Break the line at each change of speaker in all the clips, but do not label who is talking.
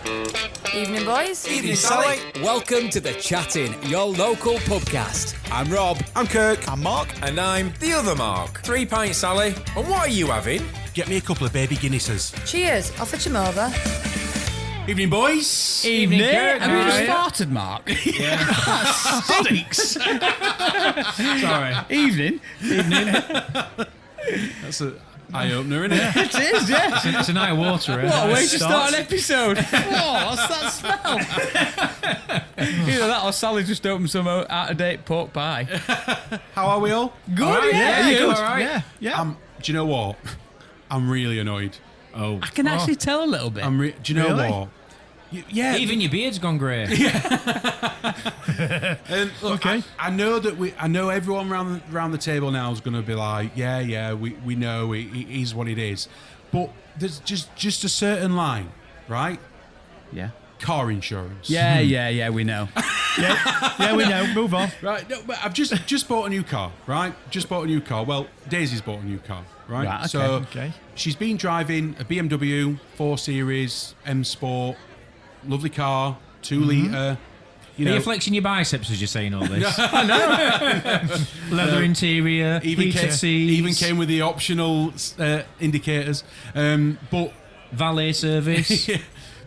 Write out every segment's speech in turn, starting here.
Evening, boys.
Evening, Sally.
Welcome to The Chatting, your local pubcast. I'm Rob.
I'm Kirk.
I'm Mark.
And I'm the other Mark. 3 pints, Sally. And what are you having?
Get me a couple of baby Guinnesses.
Cheers. I'll fetch them over.
Evening, boys.
Evening, Kirk.
Have you just
started, Mark?
Yeah.
Stinks.
Sorry.
Evening.
That's an eye-opener, isn't it?
It is, yeah.
It's an eye water.
What a way to start an episode. What's that smell? Either that or Sally just opened some out-of-date pork pie.
How are we all?
Good,
All right,
yeah.
good.
All right.
Yeah.
Do you know what? I'm really annoyed.
Oh.
I can actually tell a little bit.
Do you know
Really?
what? Yeah.
Even your beard's gone grey.
Look,
Okay.
I know that I know everyone around the table now is going to be like, yeah, we know it is what it is, but there's just a certain line, right?
Yeah.
Car insurance.
Yeah, we know.
Yeah, we know. Move on.
Right. No, but I've just bought a new car, right? Just bought a new car. Well, Daisy's bought a new car, right?
Right, okay.
So
Okay.
she's been driving a BMW 4 Series M Sport, lovely car, 2 litre. You
Are
know,
you flexing your biceps as you're saying all this? I know. Leather interior, heated seats.
even came with the optional indicators, but
valet service.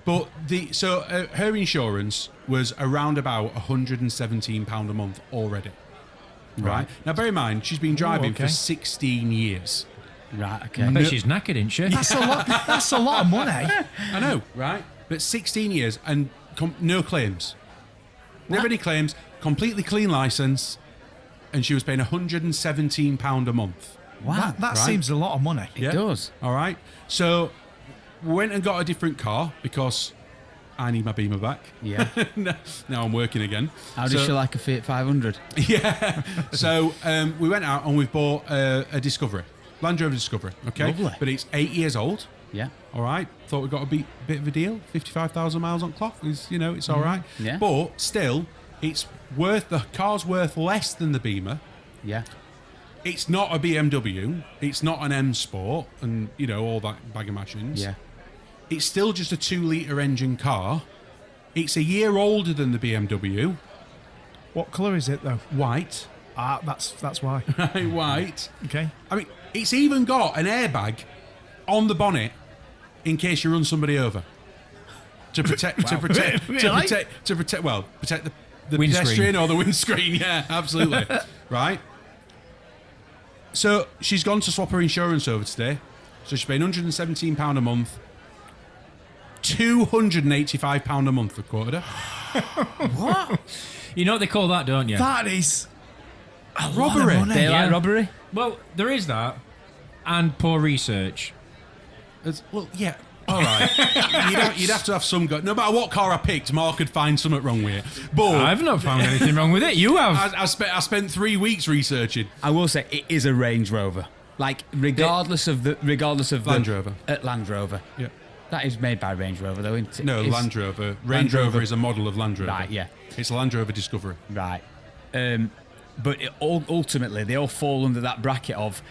but her insurance was around about £117 a month already. Right. Now, bear in mind, she's been driving for 16 years.
Right, okay.
I bet she's knackered, isn't she?
That's a lot. That's a lot of money.
I know, right? But 16 years and no claims. Never any claims, completely clean licence, and she was paying £117 a month.
Wow.
That
Right.
seems a lot of money.
It does.
All right. So we went and got a different car because I need my Beamer back.
Yeah.
Now I'm working again.
How does she like a Fiat 500?
Yeah. So we went out and we've bought a Discovery, Land Rover Discovery. Okay.
Lovely.
But it's 8 years old.
Yeah.
All right. Thought we got a bit of a deal. 55,000 miles on clock is, it's all right.
Yeah.
But still, the car's worth less than the Beamer.
Yeah.
It's not a BMW. It's not an M Sport, and all that bag of mashings.
Yeah.
It's still just a 2 litre engine car. It's a year older than the BMW.
What colour is it though?
White.
That's why.
White.
Okay.
I mean, it's even got an airbag on the bonnet in case you run somebody over. To protect the
Windscreen.
pedestrian or the windscreen. Yeah, absolutely. Right. So she's gone to swap her insurance over today. So she's paying £117 a month. £285 a month, I quoted her.
What?
You know what they call that, don't you?
That is a
Robbery.
lot of money.
They like
Yeah.
robbery?
Well, there is that. And poor research.
Well, yeah. All right. you'd have to have some go. No matter what car I picked, Mark could find something wrong with it. But
I've not found anything wrong with it. You have.
I spent 3 weeks researching.
I will say it is a Range Rover. Like regardless of
Land Rover.
Land Rover.
Yeah.
That is made by Range Rover though, isn't it?
No,
It's-
Land Rover. Range Rover is a model of Land Rover.
Right, yeah.
It's a Land Rover Discovery.
Right. But ultimately they all fall under that bracket of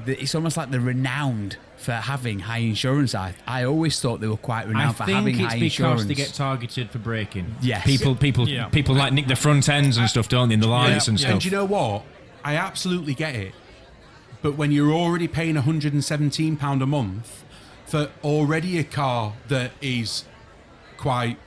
it's almost like they're renowned for having high insurance. I always thought they were quite
I
renowned for having
think it's
high
because
insurance.
they get targeted for braking.
Yes.
People like nick the front ends and stuff, don't they? In the lights and stuff.
And do you know what? I absolutely get it. But when you're already paying £117 a month for already a car that is quite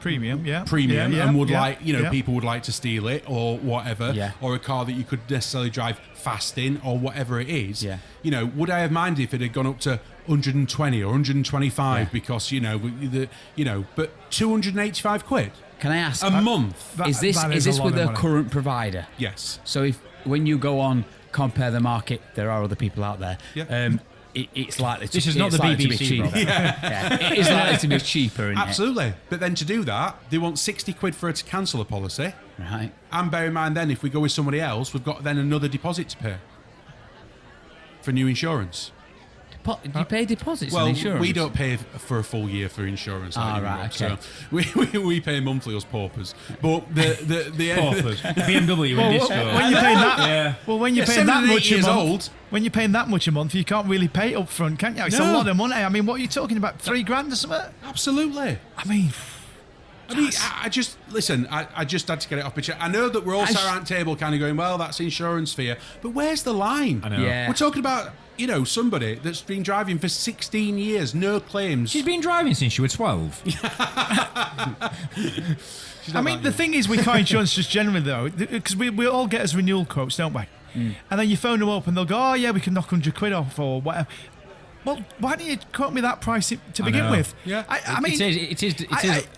Premium, yeah.
premium
Yeah,
and would
yeah,
like,
yeah.
people would like to steal it or whatever,
Yeah.
or a car that you could necessarily drive fast in or whatever it is,
Yeah.
Would I have minded if it had gone up to 120 or 125
Yeah.
because, but 285 quid
Can I ask
a month?
is
that
this
is a lot
with
of
a
money.
current provider?
Yes.
So if when you go on compare the market, there are other people out there.
Yeah.
It's likely to.
This is not
it's
the
likely
BBC,
to be cheap.
brother.
Yeah. It is likely to be cheaper, isn't
Absolutely. But then to do that, they want 60 quid for her to cancel a policy.
it? Right.
And bear in mind then, if we go with somebody else, we've got then another deposit to pay for new insurance.
Do you pay deposits
Well,
on insurance?
we don't pay for a full year for insurance. Anymore,
right, okay.
So we pay monthly as paupers. But the
Paupers. BMW
Well,
and disco.
when you're paying that,
Yeah.
well, when you're
Yeah,
paying that
7 and 8
much a
years
month,
old.
when you're paying that much a month, you can't really pay it up front, can you? It's a
No.
lot of money. I mean, what are you talking about? $3,000 or something?
absolutely.
I mean,
I just listen. I just had to get it off my chest. I know that we're all sat around the table, kind of going, "Well, that's insurance for you," but where's the line?
I know.
Yeah.
We're talking about somebody that's been driving for 16 years, no claims.
She's been driving since you were 12.
I mean, the thing is with car insurance just generally though, because we all get as renewal quotes, don't we? And then you phone them up and they'll go, "Oh yeah, we can knock £100 off or whatever." Well, why don't you quote me that price to begin
know.
with?
Yeah.
I mean,
It is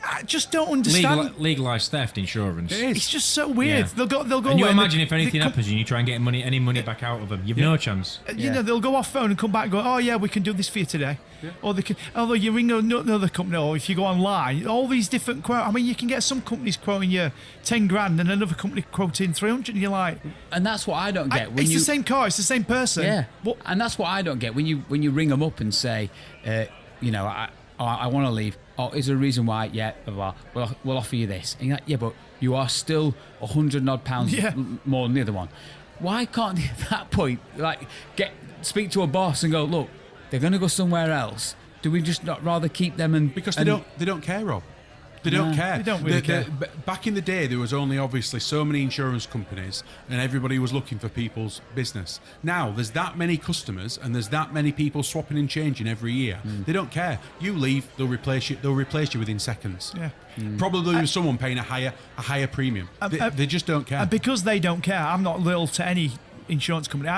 I just don't understand.
legalised theft insurance.
It is.
It's just so weird.
Yeah.
They'll go.
And you
away
imagine
they-
if anything
they
happens and you try and get any money back out of them, you've no chance.
You know, they'll go off phone and come back and go, "Oh yeah, we can do this for you today." Or they can, although you ring another company, or if you go online, all these different quotes. I mean, you can get some companies quoting you 10 grand and another company quoting 300, and you're like,
And that's what I don't get.
it's the same car, it's the same person.
Yeah,
What?
and that's what I don't get when you ring them up and say, I want to leave. Oh, is there a reason why? Yeah, blah, blah. We'll offer you this. And you're like, yeah, but you are still £100 odd pounds
Yeah.
more than the other one. Why can't you, at that point, like, speak to a boss and go, look, they're going to go somewhere else. Do we just not rather keep them and
Because they don't care, Rob. They don't care.
they don't really care.
Back in the day, there was only obviously so many insurance companies, and everybody was looking for people's business. Now there's that many customers, and there's that many people swapping and changing every year. They don't care. You leave, they'll replace you. They'll replace you within seconds.
Yeah.
Probably with someone paying a higher premium. They just don't care.
And because they don't care, I'm not loyal to any insurance company.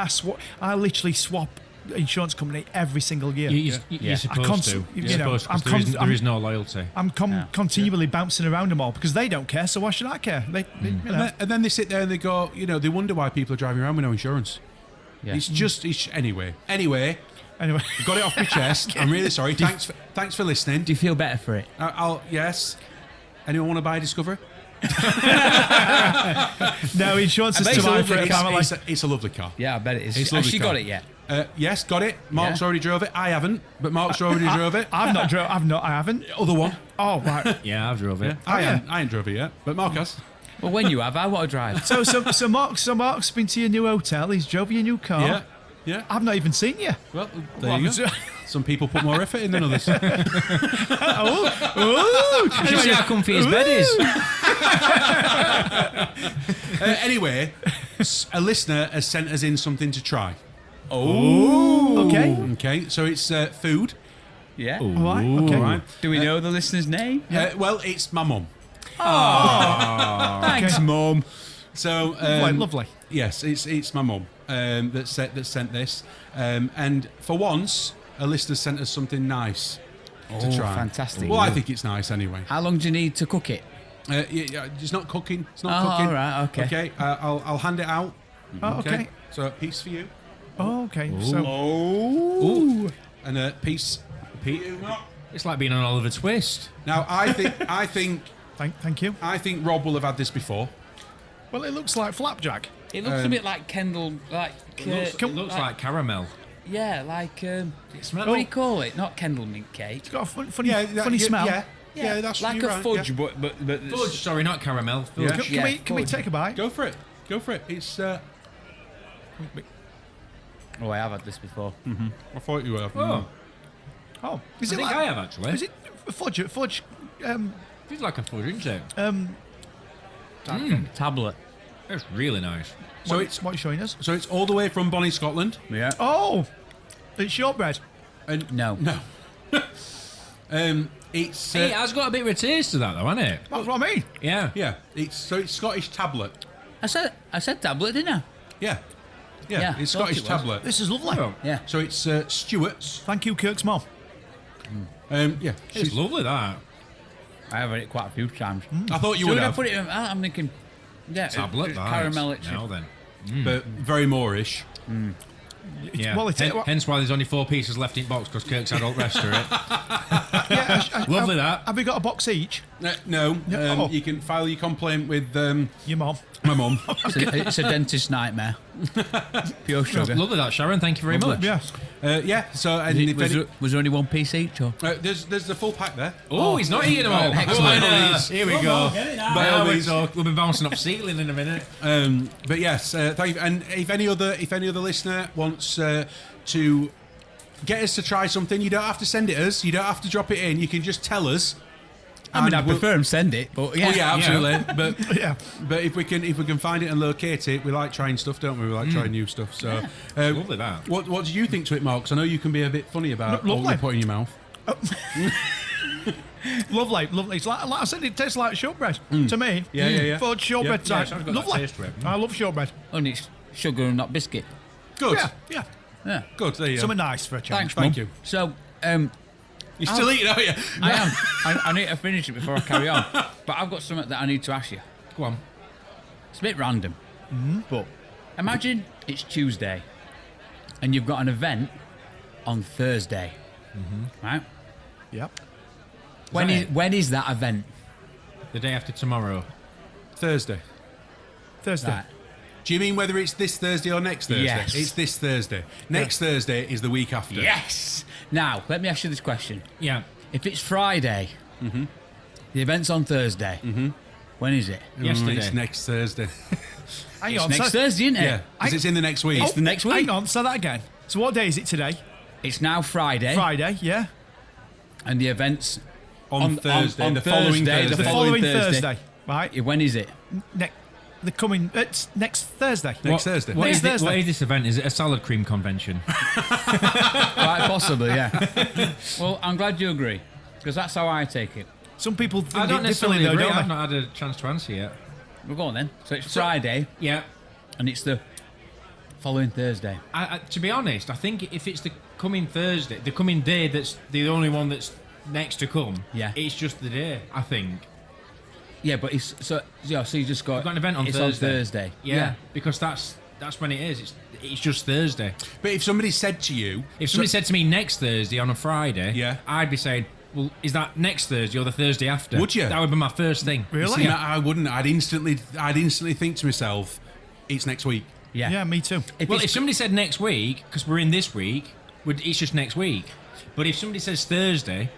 I literally swap insurance company every single year.
You're supposed to.
you
You're
know,
supposed to, 'cause there is no loyalty.
I'm continually bouncing around them all because they don't care. So why should I care? They you know.
And then they sit there and they go, they wonder why people are driving around with no insurance.
Yeah.
Anyway.
Anyway,
Got it off my chest. I'm really sorry. Thanks for listening.
do you feel better for it?
Yes. Anyone want to buy Discovery?
no insurance is
I bet
too
it's a
high for
lovely
a car like.
It's a lovely car.
Yeah, I bet it is.
It's
Has
lovely
she
car.
got it yet?
Yes, got it. Mark's
Yeah.
already drove it. I haven't, but Mark's already drove it.
I haven't.
Other one.
Oh right.
Yeah, I've drove it.
I ain't drove it yet, but Mark has.
Well, when you have, I want to drive.
So Mark's been to your new hotel. He's drove your new car.
Yeah. Yeah.
I've not even seen you.
Well, there you go. Some people put more effort in than others.
You should see how comfy his bed is.
Anyway, a listener has sent us in something to try.
Okay.
Okay, so it's food.
Yeah.
Right. Okay.
Right.
Do we know the listener's name?
Well, it's my mum.
Thanks, Mum.
So
Lovely.
yes, it's my mum that sent this, and for once, a listener sent us something nice to try.
fantastic.
Well, I think it's nice anyway.
How long do you need to cook it?
It's not cooking. It's not
Oh,
cooking.
all right, okay.
Okay, I'll hand it out.
Oh, okay.
So a piece for you,
Oh, okay. So
and a piece for you.
It's like being on Oliver Twist.
Now I think
thank you.
Rob will have had this before.
Well, it looks like flapjack.
It looks a bit like Kendall, like
It looks like caramel.
yeah, like
Smell
what do you call it? Not Kendall mint cake.
It's got a funny smell.
Yeah, that's
like
you're
a
right,
fudge,
yeah.
but
Fudge, sorry, not caramel.
Yeah.
Fudge.
Can we take a bite?
Go for it. It's.
Oh, I have had this before.
I thought you were.
Oh,
Oh,
I
is it
think
like,
I have actually.
Is it fudge?
It's like a fudge, isn't it?
Tablet.
It's really nice.
So
what are you showing us?
So it's all the way from Bonnie, Scotland.
Yeah.
Oh, it's shortbread.
And
No.
it's
It has got a bit of a taste to that, though, hasn't it?
That's what I mean.
Yeah.
yeah. It's Scottish tablet.
I said tablet, didn't I?
Yeah.
Yeah,
It's
thought
Scottish
it was.
tablet.
This is lovely.
Oh,
Yeah.
So it's Stewart's.
Thank you, Kirk's mom.
Yeah.
it's lovely, that.
I have had it quite a few times.
I thought you
So
would
when I
have,
put it in, I'm thinking, yeah,
Tablet, that.
caramel.
Now then.
but very Moorish.
Yeah.
Well, it's-
Hence why there's only 4 pieces left in box, because Kirk's had all the rest of it.
Yeah,
Lovely, that.
Have we got a box each?
No.
No.
You can file your complaint with
Your mom.
my mum.
It's a dentist nightmare. Pure sugar.
Lovely that, Sharon. Thank you very much.
Yes.
Yeah. So, and if
Was there only one piece each? Or?
there's the full pack there.
Oh, he's not eating them all.
Excellent.
Here we go.
By all means.
We'll be bouncing off ceiling in a minute.
But yes, thank you. And if any other listener wants to get us to try something, you don't have to send it us. You don't have to drop it in. You can just tell us.
I mean, I
And we'll-
prefer them send it, but yeah.
Oh yeah, absolutely. But
Yeah.
but if we can find it and locate it, we like trying stuff, don't we? We like trying new stuff. So
Lovely that.
What do you think to it, Mark? 'Cause I know you can be a bit funny about what
Lovely.
you put in your mouth.
Lovely. It's like I said, it tastes like shortbread to me.
Yeah.
Fudge, shortbread
Yeah,
type.
it's got that
Lovely.
taste to it.
I love shortbread.
Only it's sugar and not biscuit.
Good.
Yeah.
Yeah.
Good. There you go.
Something nice for a change.
Thanks,
Thank
Mum.
you.
So,
You're still eating, aren't you?
I am. I need to finish it before I carry on. But I've got something that I need to ask you.
Go on.
It's a bit random. But imagine it's Tuesday and you've got an event on Thursday. Right?
Yep.
When is that event?
The day after tomorrow.
Thursday.
Thursday.
Right.
Do you mean whether it's this Thursday or next Thursday?
Yes.
It's this Thursday. Next Thursday is the week after.
Yes! Now, let me ask you this question.
Yeah.
If it's Friday, the event's on Thursday, when is it?
Yesterday.
It's next Thursday.
Hang
It's
on.
next
so-
Thursday, isn't it?
Yeah. 'Cause it's in the next week.
It's the next week.
Hang on. Say that again. So what day is it today?
It's now Friday,
Friday. Yeah.
and the event's
on Thursday.
on
the following
Thursday,
Thursday.
The
following
following
Thursday.
Thursday. Right.
When is it?
The coming. It's next Thursday.
Next Thursday.
What
Next
is, thi-
Thursday.
what is this event? Is it a salad cream convention?
Quite possibly, yeah. Well, I'm glad you agree, because that's how I take it.
Some people think
I don't
it
necessarily
differently, though,
agree.
don't
I've
they?
not had a chance to answer yet.
We'll go on then. So it's Friday,
Yeah.
and it's the following Thursday.
To be honest, I think if it's the coming Thursday, the coming day that's the only one that's next to come,
Yeah.
it's just the day, I think.
Yeah, but it's so you just got.
I've got an event on
it's
Thursday.
on Thursday.
Yeah, because that's when it is. It's just Thursday.
But if somebody said to you,
If somebody said to me next Thursday on a Friday,
Yeah.
I'd be saying, well, is that next Thursday or the Thursday after?
Would you?
That would be my first thing.
Really?
see, I wouldn't. I'd instantly think to myself, it's next week.
Yeah.
Yeah, me too.
Well, if somebody said next week, because we're in this week, it's just next week. But if somebody says Thursday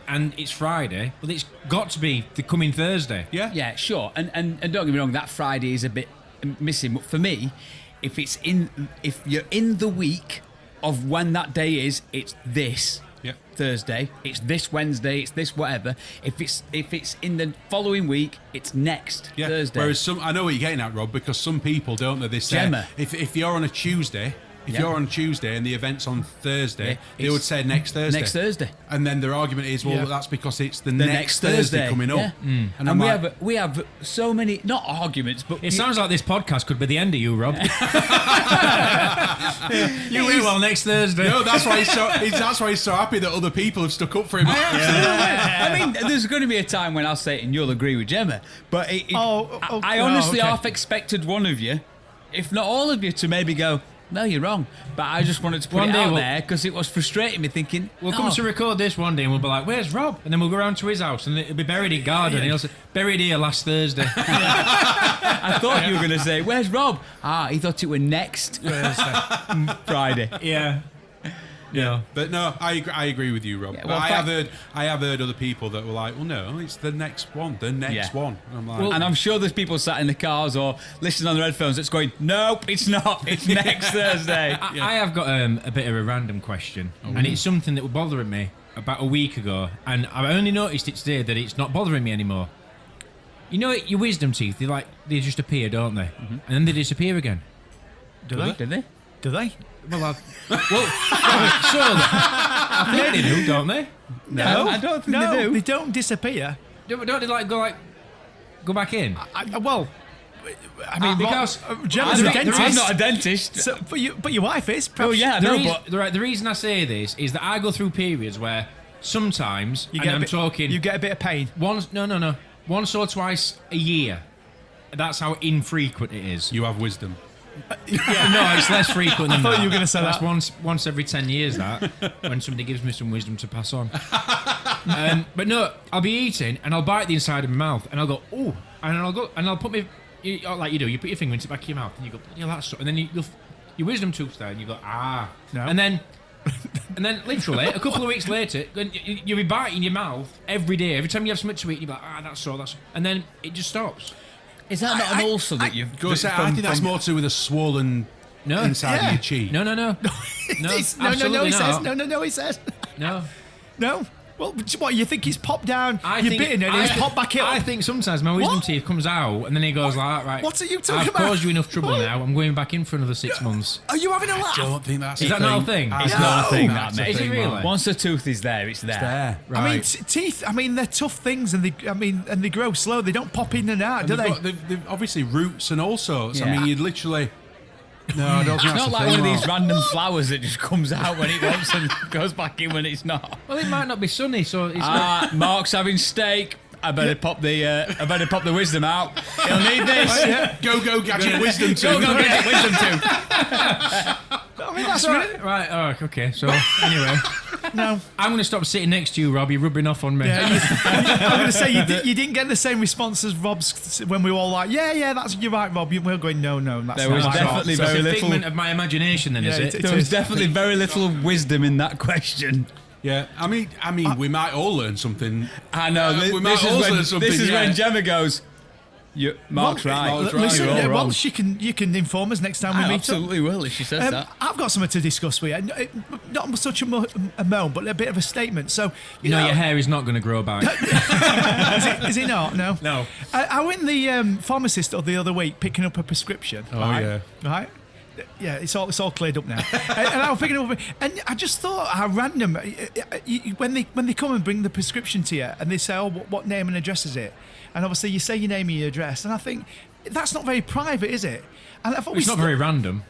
and it's Friday, well, it's got to be the coming Thursday.
Yeah.
Yeah, sure. And don't get me wrong, that Friday is a bit missing. But for me, if you're in the week of when that day is, it's this
Yeah.
Thursday, it's this Wednesday, it's this whatever. If it's in the following week, it's next
Yeah.
Thursday.
Whereas I know what you're getting at, Rob, because some people don't know this.
Gemma.
If you're on a Tuesday,
Yeah.
you're on Tuesday and the event's on Thursday,
Yeah,
they
it's
would say next Thursday.
next Thursday.
And then their argument is, well,
Yeah.
that's because it's the,
The
next Thursday coming up.
Yeah.
And
And
I'm
we
like,
have so many, not arguments, but
It sounds like this podcast could be the end of you, Rob. You will well next Thursday.
no, that's why he's so happy that other people have stuck up for him.
I mean, there's going to be a time when I'll say it and you'll agree with Gemma. But I honestly
okay.
half expected one of you, if not all of you, to maybe go, no, you're wrong. But I just wanted to put
One
it
day
out
we'll-
there because it was frustrating me thinking,
We'll come
"Oh,
to record this one day and we'll be like, where's Rob? And then we'll go round to his house and it'll be buried in garden. And he'll say, buried here last Thursday.
I thought you were going to say, where's Rob? He thought it were next Friday.
yeah. Yeah.
But no, I agree with you, Rob.
Yeah,
But
well,
I have heard other people that were like, well, no, it's the next one, the next
Yeah.
one. And I'm like,
And I'm sure there's people sat in the cars or listening on the headphones that's going, nope, it's not. It's next Thursday.
I have got a bit of a random question, and it's something that was bothering me about a week ago, and I only noticed it today that it's not bothering me anymore. You know, your wisdom teeth, they just appear, don't they? And then they disappear again.
Do they?
Did they?
Do they?
Well, I think they do, don't they?
No, I don't think
No,
they do.
they don't disappear.
Don't they go back in?
Well, I mean,
because
Gemma's a
I'm
dentist.
not a dentist.
So, but your wife is.
Oh,
Perhaps
yeah, I
The
know,
reason,
but
the reason I say this is that I go through periods where sometimes,
You
and
get
I'm
a bit,
talking
You get a bit of pain.
once or twice a year. That's how infrequent it is.
you have wisdom.
No, it's less frequent than
I thought
that.
you were gonna say
That's
that.
once every 10 years, that, when somebody gives me some wisdom to pass on. But no, I'll be eating and I'll bite the inside of my mouth and I'll go, oh, and I'll put my, like you do, you put your finger into the back of your mouth and you go, yeah, that's so, and then your wisdom tooth's there and you go, ah.
No.
And then literally, a couple of weeks later, you'll be biting your mouth every day. Every time you have something to eat, you're like, that's so. And then it just stops.
Is that not an ulcer that you've
Go say, I think that's more to do with a swollen inside of your cheek.
No. No,
he says. No, he says.
No.
No. Well, what, you think he's popped down, you're bitten, and he's popped back in?
I think sometimes my wisdom teeth comes out, and then he goes like, right.
What are you talking
I've
about?
caused you enough trouble now. I'm going back in for another 6 months.
Are you having a laugh?
I don't think that's
Is
a
that
thing.
not a thing?
That's
It's not a thing,
That's
that,
a
Is it
thing,
really?
Mark.
Once the tooth is there, it's there.
It's there. Right.
I mean, teeth. I mean, they're tough things, and they grow slow. They don't pop in and out,
And
do they?
they've obviously roots and all sorts. I
Yeah.
mean, you'd literally. No, I don't think
It's
that's
not
a
like
thing,
one of these
Mark.
random flowers that just comes out when it wants and goes back in when it's not.
Well, it might not be sunny, so it's not.
Mark's having steak. I better pop the wisdom out. He'll need this.
Go, Gadget wisdom tooth.
Go get it, wisdom tooth.
I mean, that's
Right, right. Oh, okay. So anyway,
no.
I'm going to stop sitting next to you, Rob. You're rubbing off on me.
I'm going to say you didn't get the same response as Rob's when we were all like, yeah, that's you're right, Rob. We're going, no, that's
There
not
was
right.
definitely
So it's
very
a
little.
figment of my imagination, then, is
Yeah,
it?
it-
There was definitely very little wisdom in that question.
Yeah, I mean, we might all learn something.
I know.
We might all learn something.
This is
yeah.
when Gemma goes. Mark's right.
Mark's
L-
right.
Listen,
You're all
well,
wrong.
you can inform us next time we
I
meet up.
absolutely will if she says that.
I've got something to discuss with you. Not such a moan, but a bit of a statement. So,
You know, your hair is not going to grow back.
is it not? No.
No.
I went to the pharmacist the other week picking up a prescription.
Oh,
right?
yeah.
Right. Yeah, it's all cleared up now. And I was picking up, and I just thought how random when they come and bring the prescription to you, and they say, "Oh, what name and address is it?" And obviously you say your name and your address, and I think that's not very private, is it? And I've always
It's not very random.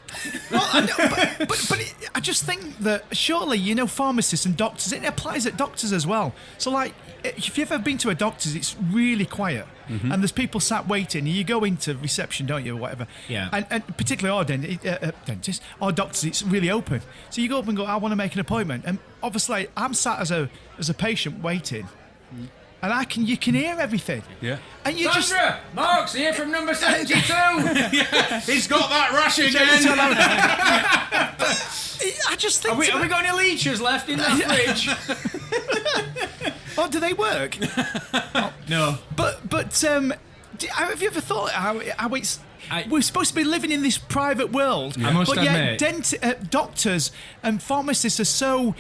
well, I know, but I just think that surely, pharmacists and doctors, it applies at doctors as well. So, like, if you've ever been to a doctor's, it's really quiet. And there's people sat waiting. You go into reception, don't you, or whatever.
Yeah.
And particularly our dentist, our doctors, it's really open. So you go up and go, I want to make an appointment. And obviously, I'm sat as a patient waiting. And you can hear everything.
Yeah.
And you just...
Sandra, Mark's here from number 72.
He's got that rash again.
I just think...
Have we got any leeches left in that fridge?
Oh, do they work?
No.
But have you ever thought how it's we're supposed to be living in this private world,
I must
but yet
admit.
doctors and pharmacists are so,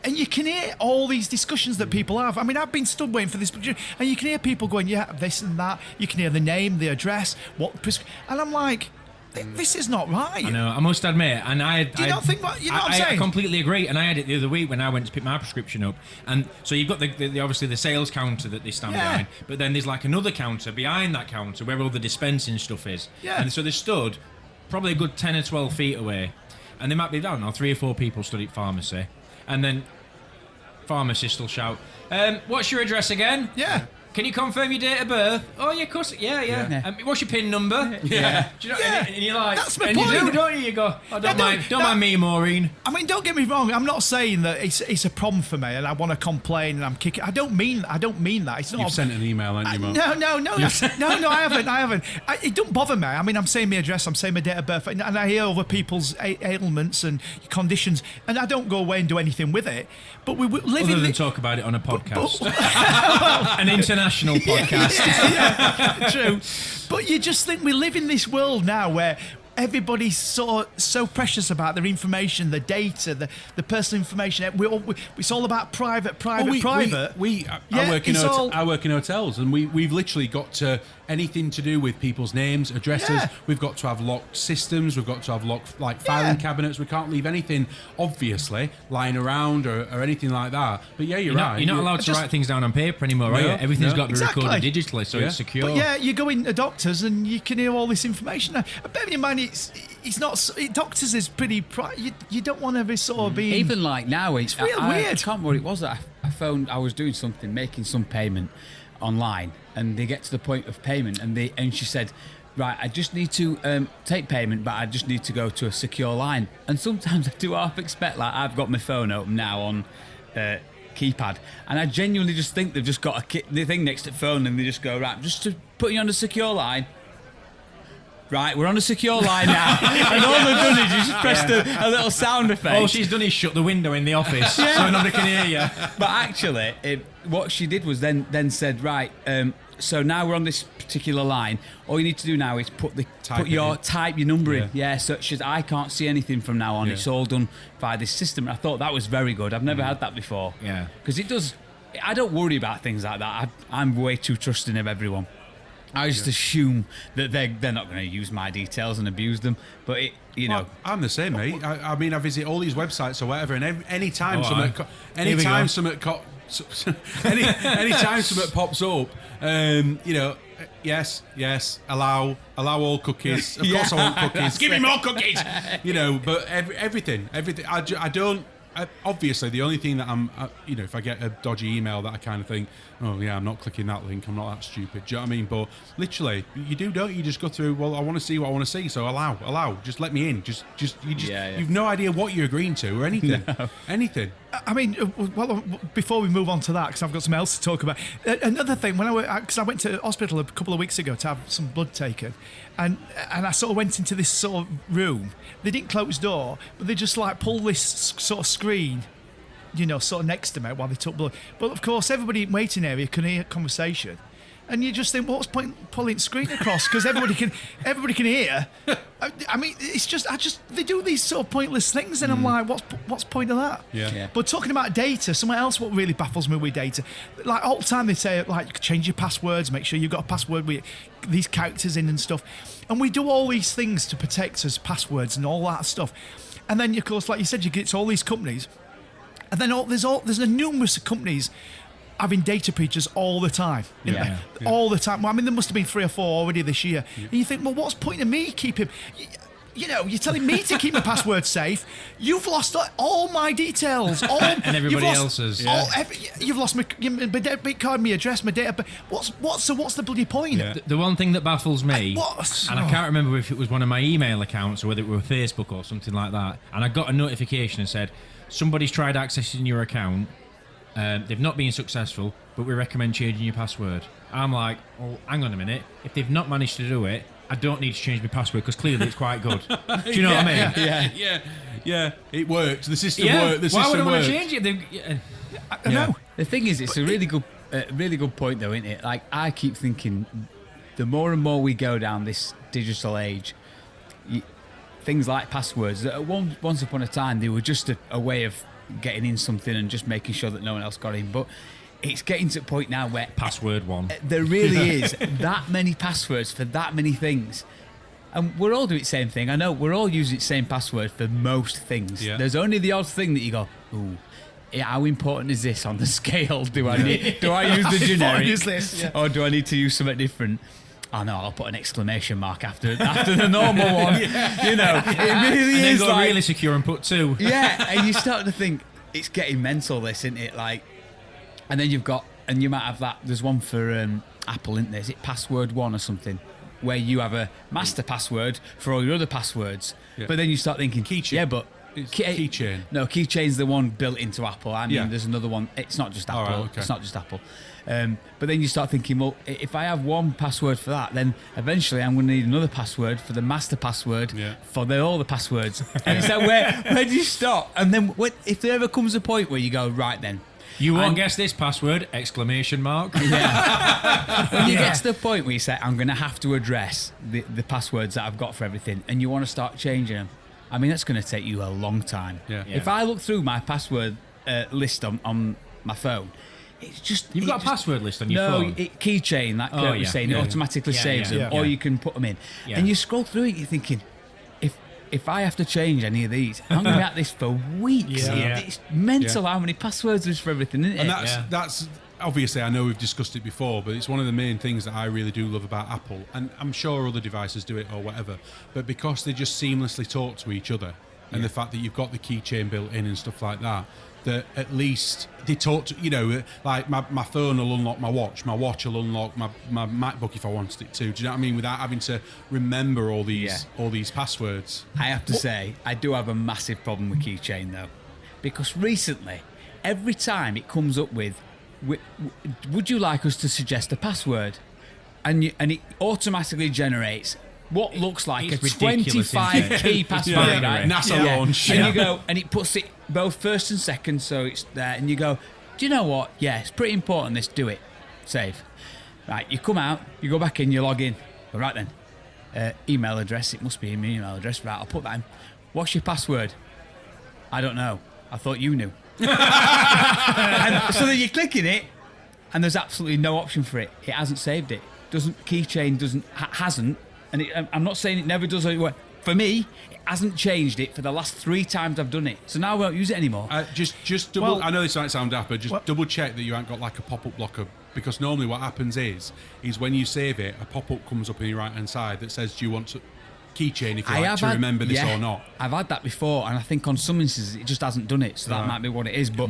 and you can hear all these discussions that people have. I mean, I've been stood waiting for this, and you can hear people going, yeah, this and that. You can hear the name, the address, and I'm like, this is not right.
I know, I must admit, and
Do you not think what you know what I'm
I
saying?
completely agree, and I had it the other week when I went to pick my prescription up, and so you've got the obviously the sales counter that they stand
Yeah.
behind, but then there's like another counter behind that counter where all the dispensing stuff is,
Yeah.
and so they stood probably a good 10 or 12 feet away, and there might be, I don't know, 3 or 4 people stood at pharmacy, and then pharmacist will shout, what's your address again?
Yeah.
Can you confirm your date of birth? Oh, yeah, of course. Yeah.
Yeah.
What's your PIN number?
Yeah.
Do you know,
Yeah.
and you're like,
That's my
and you
point.
do, don't you? You go, oh, don't
don't-
mind me, Maureen.
I mean, don't get me wrong. I'm not saying that it's a problem for me, and I want to complain, and I'm kicking. I don't mean that. It's not.
You've sent an email, haven't you, Mark?
No, I haven't. It don't bother me. I mean, I'm saying my address, I'm saying my date of birth, and I hear other people's ailments and conditions, and I don't go away and do anything with it. But we live
Other
in
than
the,
talk about it on a podcast. An international podcast.
yeah, true. But you just think we live in this world now where everybody's so precious about their information, the data, the personal information. It's all about private.
I work in
it's all-
I work in hotels, and we've literally got to anything to do with people's names, addresses.
Yeah.
We've got to have locked systems. We've got to have locked filing cabinets. We can't leave anything obviously lying around or anything like that. But yeah, you're right.
You're not allowed to write things down on paper anymore, are you?
No,
Everything's
no.
got to be
Exactly.
recorded digitally, so
Yeah.
it's secure.
But yeah, you go into doctors and you can hear all this information. Now, bearing in mind, it's not. Doctors is pretty. You don't want to be sort of being.
Even like now, it's
real
I
weird.
can't remember what it was that I phoned. I was doing something, making some payment online, and they get to the point of payment, and she said, right, I just need to take payment, but I just need to go to a secure line. And sometimes I do half expect, like, I've got my phone open now on keypad, and I genuinely just think they've just got the thing next to the phone, and they just go, right, just to put you on a secure line. Right, we're on a secure line now. And all they've done is just pressed a little sound effect.
All she's done is shut the window in the office so nobody can hear you.
But actually, what she did was then said, right, so now we're on this particular line. All you need to do now is type your number in. Yeah, so I can't see anything from now on. Yeah. It's all done by this system. I thought that was very good. I've never had that before.
Yeah.
Because it does. I don't worry about things like that. I'm way too trusting of everyone. I just assume that they're not going to use my details and abuse them. But
I'm the same, mate. I mean, I visit all these websites or whatever, and anytime something pops up, yes, allow all cookies. Of course, I want cookies. Give me more cookies. But everything. I don't. Obviously, the only thing that if I get a dodgy email that I kind of think, oh yeah, I'm not clicking that link, I'm not that stupid. Do you know what I mean? But literally, don't you just go through? Well, I want to see what I want to see, so allow, just let me in. You've no idea what you're agreeing to or anything, anything.
I mean, well, before we move on to that, because I've got something else to talk about. Another thing, because I went to hospital a couple of weeks ago to have some blood taken, and I sort of went into this sort of room. They didn't close the door, but they just like pulled this sort of screen, sort of next to me while they took blood. But of course, everybody in the waiting area can hear conversation. And you just think, what's the point pulling the screen across? Because everybody can hear. I mean, it's just they do these sort of pointless things, and I'm like, what's the point of that?
Yeah.
But talking about data, something else what really baffles me with data, like all the time they say, like, change your passwords, make sure you've got a password with these characters in and stuff, and we do all these things to protect us, passwords and all that stuff, and then of course, like you said, you get to all these companies, and then there's a numerous companies having data breaches all the time. All the time. Well, I mean, there must have been 3 or 4 already this year. Yeah. And you think, well, what's the point of me keeping... you're telling me to keep my password safe. You've lost all my details.
And everybody else's.
You've lost my debit card, my address, my data. What's the bloody point?
Yeah. The one thing that baffles me, and I can't remember if it was one of my email accounts or whether it were Facebook or something like that, and I got a notification and said, somebody's tried accessing your account. They've not been successful, but we recommend changing your password. I'm like, well, hang on a minute. If they've not managed to do it, I don't need to change my password because clearly it's quite good. Do you know what I mean?
Yeah. It works. The system works.
Why would I want to change it?
I know.
The thing is, it's a really good point, though, isn't it? Like, I keep thinking, the more and more we go down this digital age, things like passwords, that once upon a time they were just a way of getting in something and just making sure that no one else got in, but it's getting to the point now where
password one,
there really is that many passwords for that many things, and we're all doing the same thing. I know we're all using the same password for most things. There's only the odd thing that you go, ooh, how important is this on the scale? Do I use the generic, or do I need to use something different? Oh no, I'll put an exclamation mark after the normal one. It really
and
is.
Then go really secure and put 2.
Yeah, and you start to think it's getting mental, this, isn't it? Like, and then you might have that. There's one for Apple, isn't there? Is it password 1 or something, where you have a master password for all your other passwords, but then you start thinking
keychain.
Yeah, but
keychain.
No, keychain's the one built into Apple. I mean, there's another one. It's not just Apple.
Right, okay.
It's not just Apple. But then you start thinking, well, if I have one password for that, then eventually I'm going to need another password for the master password for all the passwords. And it's like, where do you stop? And then if there ever comes a point where you go, right then,
you won't guess this password! Exclamation mark.
Yeah. When you get to the point where you say, I'm going to have to address the passwords that I've got for everything, and you want to start changing them, I mean, that's going to take you a long time.
Yeah.
If I look through my password list on my phone, it's just...
You've got a password list on your phone?
No, keychain, like Kurt was saying, it automatically saves them, or you can put them in.
Yeah.
And you scroll through it, you're thinking, if I have to change any of these, I'm going to be at this for weeks.
Yeah.
It's mental how many passwords there's for everything, isn't it?
And that's obviously, I know we've discussed it before, but it's one of the main things that I really do love about Apple, and I'm sure other devices do it or whatever, but because they just seamlessly talk to each other, and the fact that you've got the keychain built in and stuff like that, that at least they talk to, like my phone will unlock my watch will unlock my MacBook if I wanted it to. Do you know what I mean? Without having to remember all these passwords.
I have to say, I do have a massive problem with keychain though, because recently, every time it comes up with, would you like us to suggest a password? And it automatically generates what looks like
It's
a
ridiculous,
25 key password, right?
NASA launch.
And you go, and it puts it both first and second, so it's there. And you go, do you know what? Yeah, it's pretty important. This, do it. Save. Right, you come out, you go back in, you log in. All right then. Email address. It must be an email address. Right, I'll put that in. What's your password? I don't know. I thought you knew. And so then you click in it, and there's absolutely no option for it. It hasn't saved it. Hasn't. And I'm not saying it never does. For me, it hasn't changed it for the last 3 times I've done it. So now I won't use it anymore.
Just double. I know this might sound daft, but just double check that you ain't got like a pop-up blocker. Because normally what happens is when you save it, a pop-up comes up on your right-hand side that says, "Do you want to keychain if you like to remember this or not?"
I've had that before, and I think on some instances it just hasn't done it. So that might be what it is. But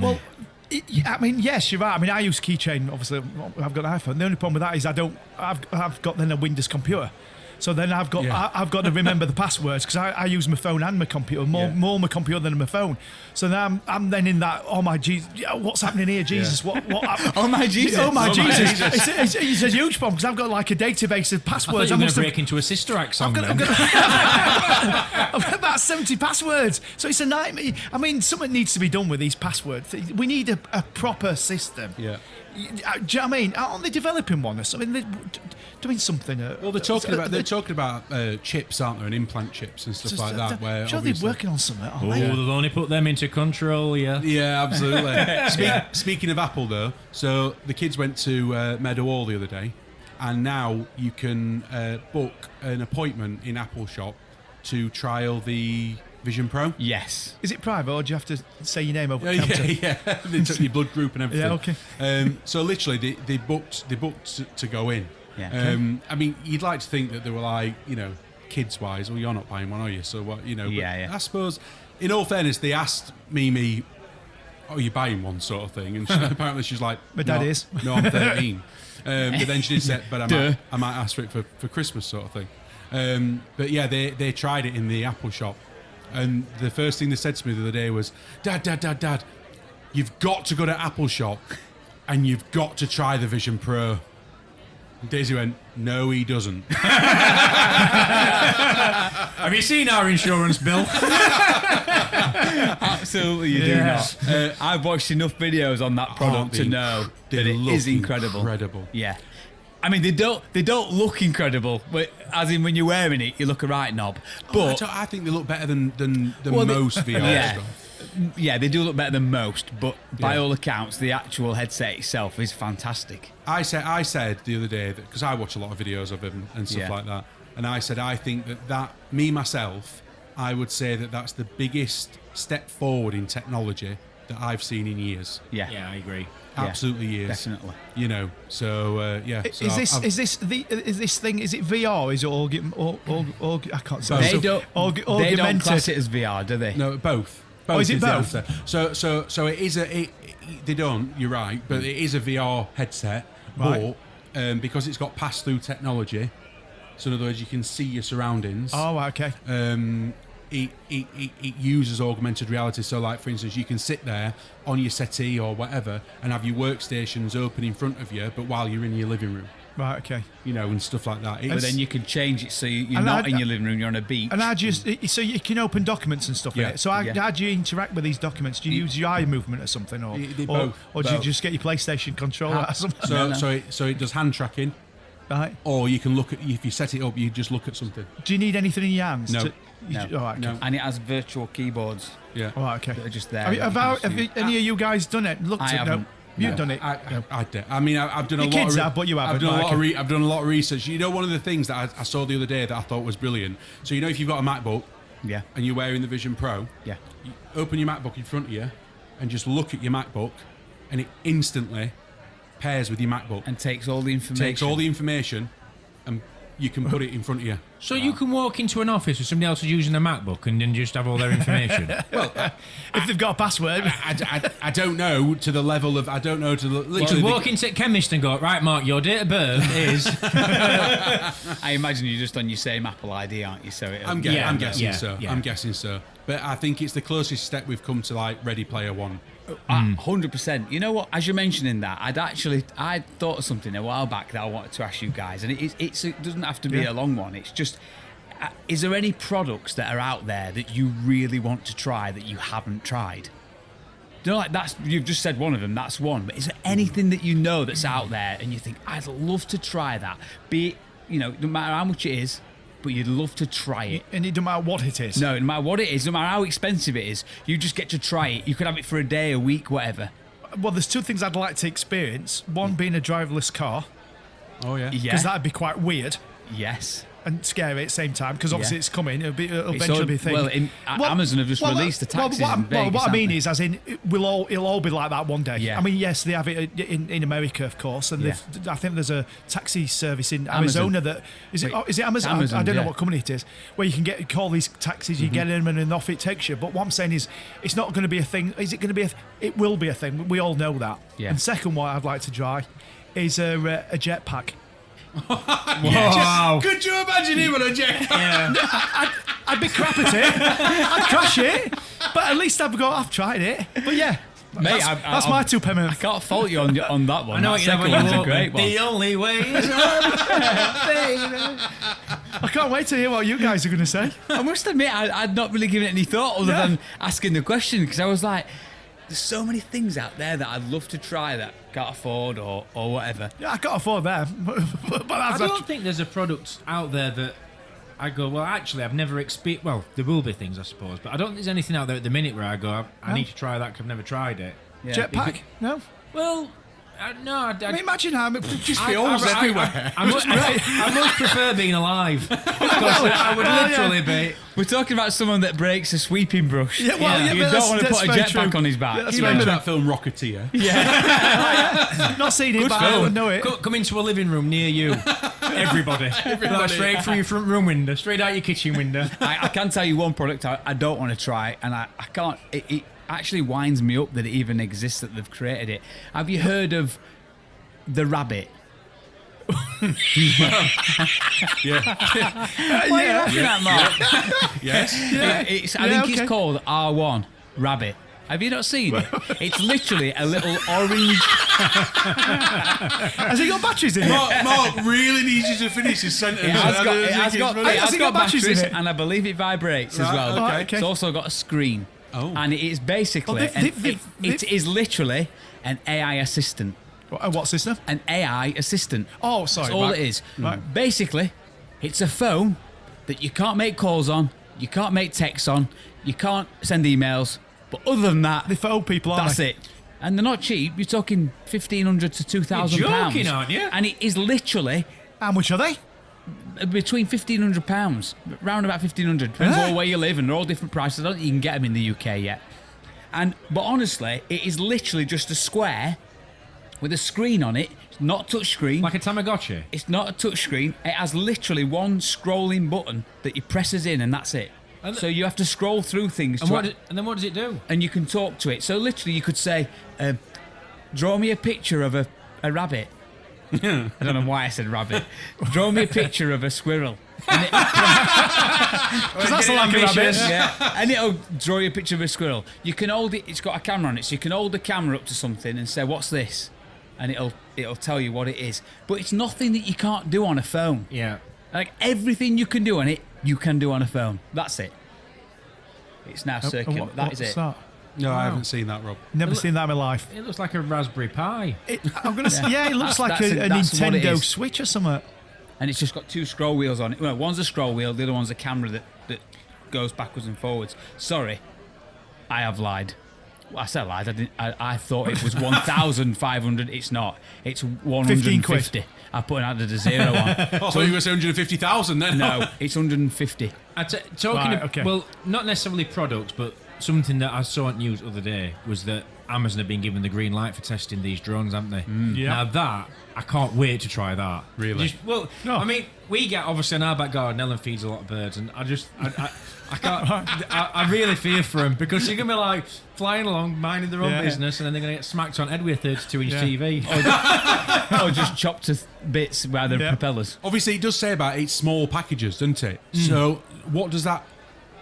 I mean, yes, you're right. I mean, I use keychain. Obviously, I've got an iPhone. The only problem with that is I've got then a Windows computer. So then I've got to remember the passwords because I use my phone and my computer more my computer than my phone. So now I'm then in that. Oh my Jesus! What's happening here? Jesus! What?
Oh my Jesus!
Oh my Jesus! It's a huge problem because I've got like a database of passwords.
I'm going to break into a Sister Act song.
I've got about 70 passwords, so it's a nightmare. I mean, something needs to be done with these passwords. We need a proper system.
Yeah.
Do you know what I mean? Aren't they developing one or something? They're doing something.
Well, they're talking about chips, aren't there, and implant chips and stuff like that. Where
sure, they're working on something.
They'll only put them into control.
Yeah, absolutely. Speaking of Apple, though, so the kids went to Meadow Hall the other day, and now you can book an appointment in Apple Shop to trial the Vision Pro.
Yes.
Is it private or do you have to say your name over the counter?
Yeah. They took your blood group and everything.
Yeah, okay.
So literally, they booked to go in.
Yeah. Okay.
I mean, you'd like to think that they were like, kids-wise. Well, you're not buying one, are you? So what?
Yeah.
I suppose, in all fairness, they asked Mimi, "Are you buying one?" sort of thing, and apparently she's like,
"My dad is."
No, I'm 13. But then she did say, "But I might ask for it for Christmas," sort of thing. But yeah, they tried it in the Apple Shop. And the first thing they said to me the other day was, Dad, you've got to go to Apple Shop and you've got to try the Vision Pro. And Daisy went, "No, he doesn't."
Have you seen our insurance bill?
Absolutely, you do not. I've watched enough videos on that product to know that it is incredible. Yeah. I mean, they don't look incredible, but as in when you're wearing it, you look a right knob. But
I think they look better than most VR stuff.
Yeah, they do look better than most, but by all accounts, the actual headset itself is fantastic.
I said the other day that because I watch a lot of videos of him and stuff like that, and I said I think that myself, I would say that that's the biggest step forward in technology that I've seen in years.
Yeah, I agree.
Absolutely years.
Definitely.
So yeah. So
is this thing? Is it VR? Is it all I can't say.
They don't class it as VR, do they?
No, both.
Oh, is it both?
So it is they don't. You're right, but it is a VR headset.
Right.
But because it's got pass-through technology, so in other words, you can see your surroundings.
Oh, okay.
It uses augmented reality. So, like for instance, you can sit there on your settee or whatever and have your workstations open in front of you, but while you're in your living room.
Right. Okay.
And stuff like that.
But then you can change it so you're not in your living room, you're on a beach.
And so you can open documents and stuff in it. So how do you interact with these documents? Do you use your eye movement or something, or do you just get your PlayStation controller or something?
So it does hand tracking.
Right.
Or you can look at, if you set it up, you just look at something.
Do you need anything in your hands?
No.
No. And it has virtual keyboards.
Yeah.
Oh, okay.
That are just there.
Have any of you guys done it? Looked at it? No. You've done it.
I did. I mean, I've done a lot.
Kids have, but you haven't.
I've done a lot of research. One of the things that I saw the other day that I thought was brilliant. So if you've got a MacBook, and you're wearing the Vision Pro,
you
open your MacBook in front of you, and just look at your MacBook, and it instantly pairs with your MacBook
and takes all the information.
And you can put it in front of you.
So you can walk into an office where somebody else is using a MacBook and then just have all their information.
If they've got a password.
I don't know to the level of, I don't know to the,
You
literally.
walk into a chemist and go, right, Mark, your date of birth is...
I imagine you're just on your same Apple ID, aren't you? So
I'm guessing so.
yeah.
I'm guessing so. But I think it's the closest step we've come to like Ready Player One.
100%. You know what? As you're mentioning that, I thought of something a while back that I wanted to ask you guys, and it doesn't have to be a long one. It's just, is there any products that are out there that you really want to try that you haven't tried? You know, like you've just said one of them. That's one. But is there anything that you know that's out there and you think I'd love to try that? Be it, no matter how much it is, but you'd love to try it.
And it doesn't matter what it is.
No matter what it is, no matter how expensive it is, you just get to try it. You could have it for a day, a week, whatever.
Well, there's two things I'd like to experience. One being a driverless car,
Oh yeah.
Yeah.
because that'd be quite weird
Yes.
and scary at the same time, because obviously
Yeah.
it's coming. It'll
It's
eventually
all-
be a thing.
well, Amazon have just released the taxis in Vegas,
what I mean
haven't
is, as in, it'll all be like that one day.
Yeah.
I mean, yes, they have it in America, of course, and
Yeah.
I think there's a taxi service in
Amazon.
Arizona that is it.
Wait,
Is it Amazon?
Amazon,
I don't know
yeah.
what company it is, where you can call these taxis, you get in them, and off it takes you. But what I'm saying is, it's not going to be a thing. Is it going to be? It will be a thing. We all know that.
Yeah.
And second, what I'd like to try is a jetpack.
Wow.
Could you imagine him on a jet?
I'd be crap at it. I'd crash it, but at least I've tried it. But yeah,
Mate,
that's my two
I
pence.
can't fault you on that one.
I know
That
what you have
second
when you
one's a
walk.
great one.
The only way is up, baby.
I can't wait to hear what you guys are going to say.
I must admit, I'd not really given it any thought other than asking the question, because I was like, there's so many things out there that I'd love to try that can't afford or whatever.
Yeah, I can't afford them. but
I
that's
don't think there's a product out there that I go, well, actually, I've never experienced... Well, there will be things, I suppose, but I don't think there's anything out there at the minute where I go, I need to try that because I've never tried it.
Yeah.
jetpack. No,
Well, no,
I mean, imagine how just
films everywhere.
I much prefer being alive. Because I would literally be...
We're talking about someone that breaks a sweeping brush.
Yeah, well, yeah,
you
but
don't want to
that's
put a
very
jetpack
true.
on his back.
Yeah, that's
You
very
remember
true.
that film Rocketeer?
Not seen it, but I
film.
would know it.
Come into a living room near you. Everybody. Like, straight through your front room window, straight out your kitchen window.
I can tell you one product I don't want to try, and I can't. It actually winds me up that it even exists, that they've created it. Have you heard of the rabbit?
Yeah.
Why are you laughing at, Mark?
Yes.
I think
okay.
it's called R1 Rabbit. Have you not seen it? It's literally a little orange.
Has it got batteries in it?
Mark really needs you to finish his sentence.
It has got
Has it got batteries in it?
and I believe it vibrates as
Right,
well.
okay.
It's also got a screen.
Oh.
And it is basically,
Oh,
it is literally an AI assistant.
What system?
An AI assistant.
Oh, sorry.
That's all
right.
it is.
Right.
Basically, it's a phone that you can't make calls on, you can't make texts on, you can't send emails. But other than that,
They phone people, aren't
that's
they?
it. And they're not cheap. You're talking $1,500 to $2,000.
You're joking, aren't you?
And it is literally
How much are they?
between £1,500, round about 1,500. Depends
Huh?
on where you live, and they're all different prices. I don't think you can get them in the UK yet. But honestly, it is literally just a square with a screen on it. It's not touch screen.
Like a Tamagotchi.
It's not a touch screen. It has literally one scrolling button that you presses in, and that's it.
And
So you have to scroll through things,
And,
to
and then what does it do?
and you can talk to it. So literally, you could say, "Draw me a picture of a rabbit." I don't know why I said rabbit. Draw me a picture of a squirrel. And it,
Because that's a like a rabbit.
yeah, and it'll draw you a picture of a squirrel. You can hold it. It's got a camera on it, so you can hold the camera up to something and say, "What's this?" And it'll tell you what it is. But it's nothing that you can't do on a phone.
Yeah.
Like everything you can do on it, you can do on a phone. That's it. It's now circular. That is
What's
it.
that?
No, I haven't seen that, Rob.
Never seen that in my life.
It looks like a Raspberry Pi.
I'm gonna say, yeah, it looks like
That's
a
that's what it
Nintendo
is.
Switch or something.
And it's just got two scroll wheels on it. Well, one's a scroll wheel, the other one's a camera that goes backwards and forwards. Sorry, I have lied. Well, I said lied. I thought it was 1,500. It's not. It's 150. I put an added a zero on.
I thought you were saying 150,000 then.
No, it's 150.
Talking
Right,
of,
okay.
well, not necessarily products, but something that I saw on news the other day was that Amazon have been given the green light for testing these drones, haven't they?
Yeah.
Now that, I can't wait to try that.
Really?
No.
I mean, we get, obviously in our back garden, Ellen feeds a lot of birds, and I can't, I really fear for them, because you're going to be like flying along, minding their own business, and then they're going to get smacked on head with a 32-inch TV.
Or just chopped to bits by the propellers.
Obviously, it does say about it's small packages, doesn't it? So, what does that?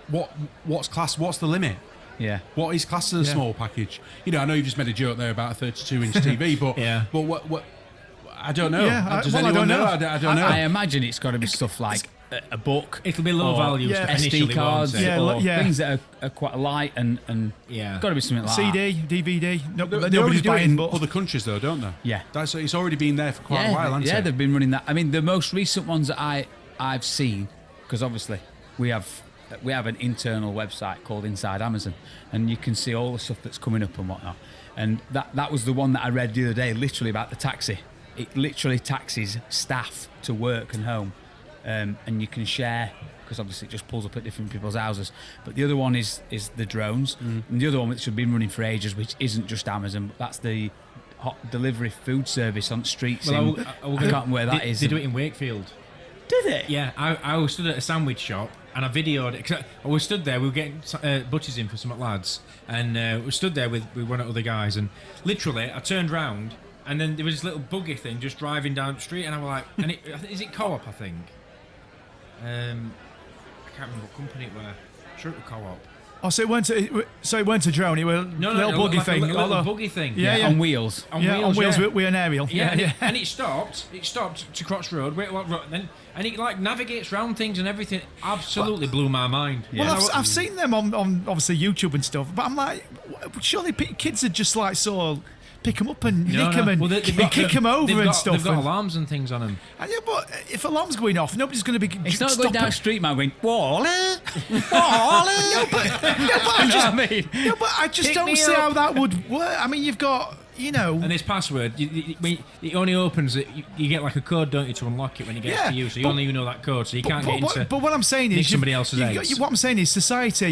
What's the limit?
Yeah.
What is classed as a small package? You know, I know you just made a joke there about a 32-inch TV, but but what? I don't know.
Yeah,
Does
I
anyone
don't
know?
know.
I don't know.
I imagine it's got to be stuff like a book.
It'll be low value stuff initially,
SD cards,
won't it?
or things that are quite light and got to be something like
CD,
that.
DVD. No,
They
nobody's
already do it
buying
in
but
other countries, though, don't they?
Yeah.
It's already been there for quite a while, hasn't it?
they've been running that. I mean, the most recent ones that I've seen, because obviously we have an internal website called Inside Amazon, and you can see all the stuff that's coming up and whatnot. And that was the one that I read the other day, literally about the taxi. It literally taxis staff to work and home, and you can share, because obviously it just pulls up at different people's houses. But the other one is the drones, and the other one which has been running for ages, which isn't just Amazon, but that's the hot delivery food service on streets.
Well,
I can't remember where that is.
They do it in Wakefield.
Did it?
Yeah, I was stood at a sandwich shop and I videoed it. 'Cause I was stood there, we were getting butchers in for some lads, and we stood there with one of the other guys, and literally I turned round and then there was this little buggy thing just driving down the street, and I was like, and is it Co-op, I think? I can't remember what company it were. Sure it was Co-op.
Oh, so it weren't a drone. It was a little buggy
like
thing.
A little buggy thing.
Yeah.
On wheels.
On
wheels
yeah.
with an aerial.
Yeah. And it stopped. It stopped to Crotch Road. Wait, what? And it like navigates round things and everything. Absolutely blew my mind.
Well, I've seen them on obviously YouTube and stuff, but I'm like, surely kids are just like pick them up and nick them and kick them over and stuff.
They've got alarms and things on them.
And, yeah, but if alarms going off, nobody's going to be.
It's not going down the street, man, going, Wally.
No, but I just don't see how that would work. I mean, you've got,
And this password, it only opens it. You get like a code, don't you, to unlock it when it gets to you. So you only know that code, so you can't get into.
But what I'm saying is,
somebody else's eggs.
What I'm saying is, society.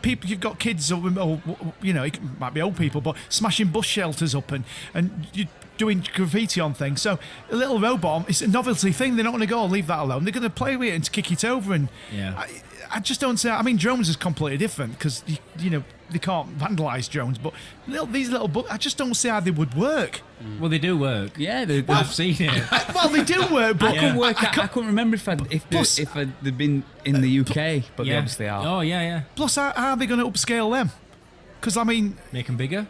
People. You've got kids, or it might be old people, but smashing bus shelters up and you doing graffiti on things. So a little robot, it's a novelty thing. They're not going to go, leave that alone. They're going to play with it and kick it over. And I just don't say. I mean, drones is completely different because they can't vandalise drones, but these little I just don't see how they would work.
Well, they do work.
Yeah,
I've seen it.
Well, they do work, but
I couldn't remember if they'd been in the UK, but they obviously are.
Oh yeah.
Plus, how are they going to upscale them? Because I mean,
make them bigger.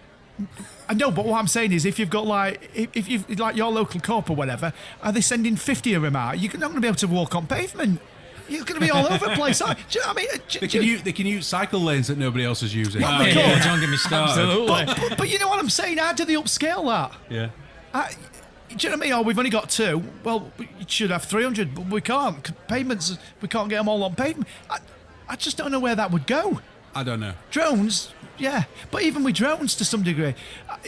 I know, but what I'm saying is, if you've got if you've like your local co-op or whatever, are they sending 50 of them out? You're not going to be able to walk on pavement. You're going to be all over the place. Do you know what I mean?
They can use cycle lanes that nobody else is using.
Well,
Don't get me started.
Absolutely.
But you know what I'm saying? How do they upscale that?
Yeah.
Do you know what I mean? Oh, we've only got 2. Well, you should have 300, but we can't. Payments, we can't get them all on pavement. I just don't know where that would go.
I don't know.
Drones, yeah. But even with drones to some degree,